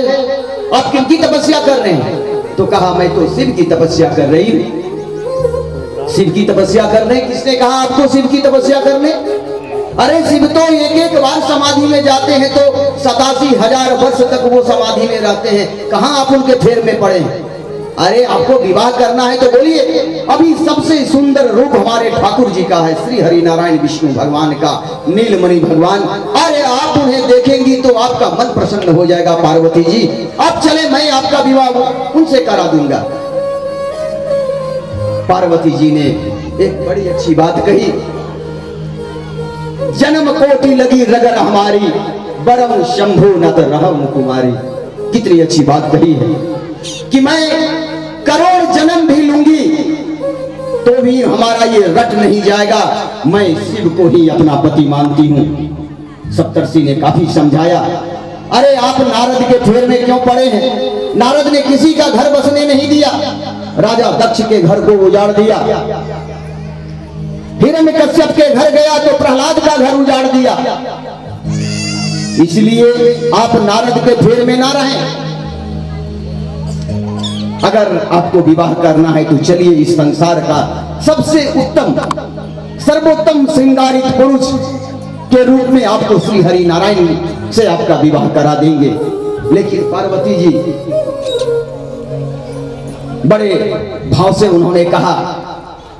आप किनकी तपस्या कर रहे हैं? तो कहा मैं तो शिव की तपस्या कर रही हूं। शिव की तपस्या करने? किसने कहा आपको शिव की तपस्या करने? अरे शिव तो एक एक बार समाधि में जाते हैं तो 87,000 वर्ष तक वो समाधि में रहते हैं, कहां आप उनके फेर में पड़े हैं? अरे आपको विवाह करना है तो बोलिए। अभी सबसे सुंदर रूप हमारे ठाकुर जी का है, श्री हरि नारायण विष्णु भगवान का, नीलमणि भगवान। अरे आप उन्हें देखेंगी तो आपका मन प्रसन्न हो जाएगा। पार्वती जी आप चले, मैं आपका विवाह उनसे करा दूंगा। पार्वती जी ने एक बड़ी अच्छी बात कही, जन्म कोटि लगी रगर हमारी, बरम शंभु नत रहम कुमारी। कितनी अच्छी बात कही है कि मैं करोड़ जन्म भी लूंगी तो भी हमारा ये रट नहीं जाएगा, मैं शिव को ही अपना पति मानती हूं। सप्तर्षि ने काफी समझाया। अरे आप नारद के फेर में क्यों पड़े हैं? नारद ने किसी का घर बसने नहीं दिया, राजा दक्ष के घर को उजाड़ दिया। हिरण्यकश्यप के घर गया तो प्रहलाद का घर उजाड़ दिया। इसलिए आप नारद के फेर में ना रहें। अगर आपको विवाह करना है तो चलिए, इस संसार का सबसे उत्तम सर्वोत्तम श्रृंगारित पुरुष के रूप में आपको श्री हरि नारायण से आपका विवाह करा देंगे। लेकिन पार्वती जी बड़े भाव से उन्होंने कहा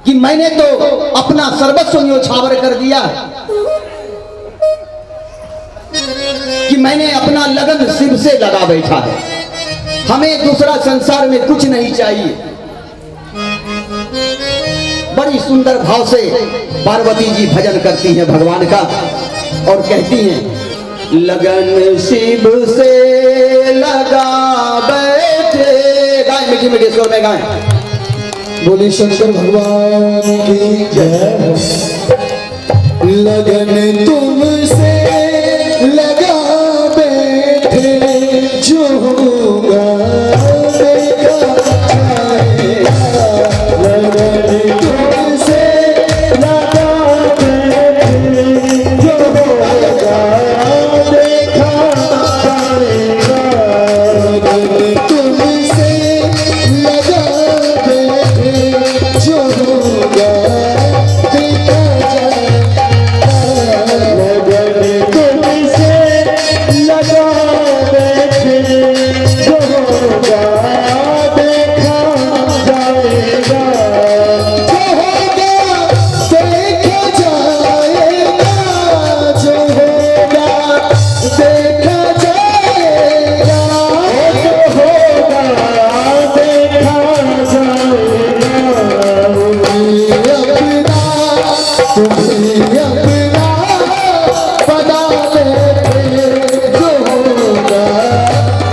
कि मैंने तो अपना सर्वस्व न्योछावर कर दिया, कि मैंने अपना लगन शिव से लगा बैठा है, हमें दूसरा संसार में कुछ नहीं चाहिए। बड़ी सुंदर भाव से पार्वती जी भजन करती हैं भगवान का और कहती हैं, लगन शिव से लगा बैठे। गाएं, मीठी मीठी स्वर में गाएं। बोले शंकर भगवान की जय। लगन तुमसे लगा बैठे, जो होगा देखा जाएगा। लगन तुमसे लगा बैठे, जो होगा देखा जाएगा। लगन तुमसे लगा बैठे, जो होगा देखा जाएगा। लगन तुमसे लगा बैठे, जो होगा देखा जाएगा। जो होगा देखा जाएगा, जो होगा देखा जाएगा। जो होगा देखा जाएगा। तुम्हें अपना बना लेते, जो होगा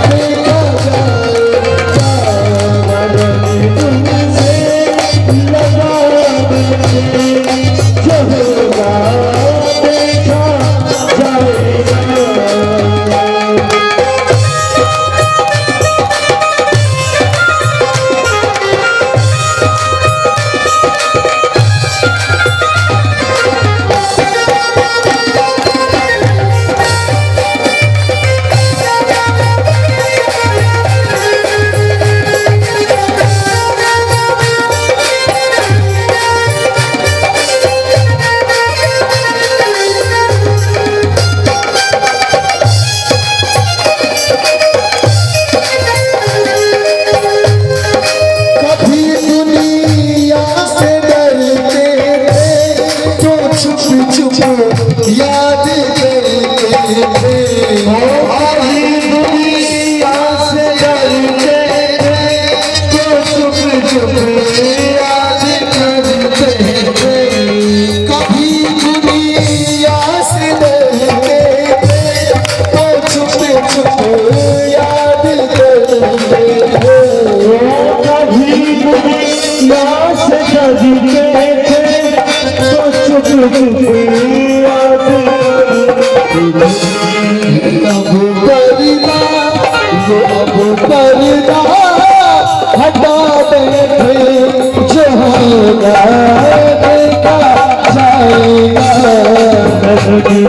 देखा जाएगा। लगन तुमसे लगा बैठे, जो होगा देखा जाएगा। कभी दुनिया से डरते थे, तो छुप छुप याद करते थे। कभी दुनिया से डरते दुनिया से अब पर्दा ये अब पर्दा हटा बैठे जो होगा देखा जाएगा।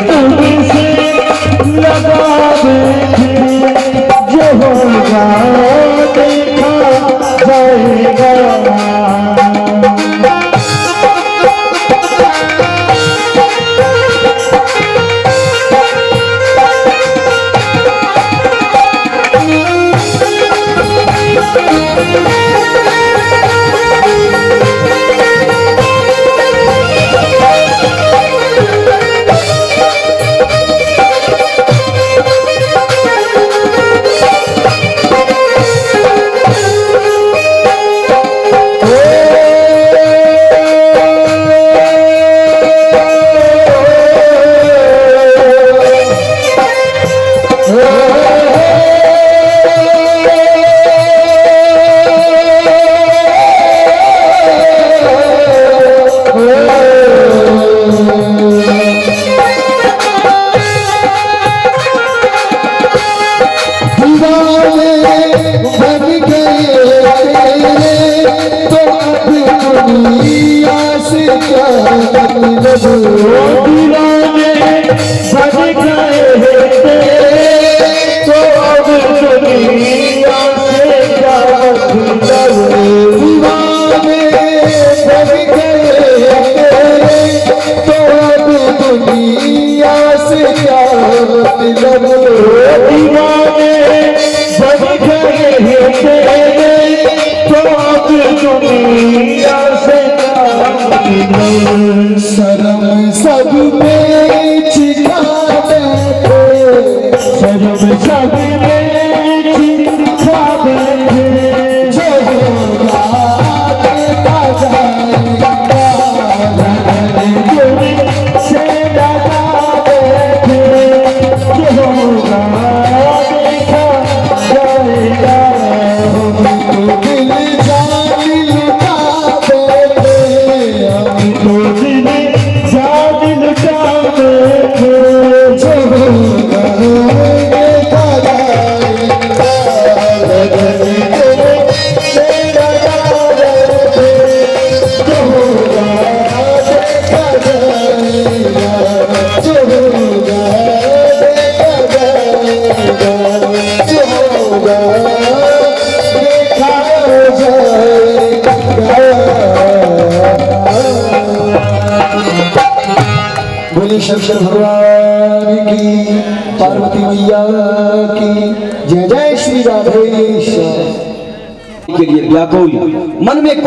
तुमसे लगा बैठे जो होगा देखा जाएगा। शर्म सब पे छिपा बैठे, शर्म सब में छिपा बैठे जो होगा देखा जाएगा। से लगा बैठे जो होगा देखा जाएगा। तो दिल जान लुटा बैठे, तो दिल जान लुटा बैठे जो होगा देखा जाएगा। से लगा बैठे जो होगा देखा जाएगा। जो होगा देखा जाएगा। जो होगा देखा जाएगा। बोले शंकर भगवान की, पार्वती मैया की जय। जय श्री राधेश्वर। के लिए व्याकुल मन में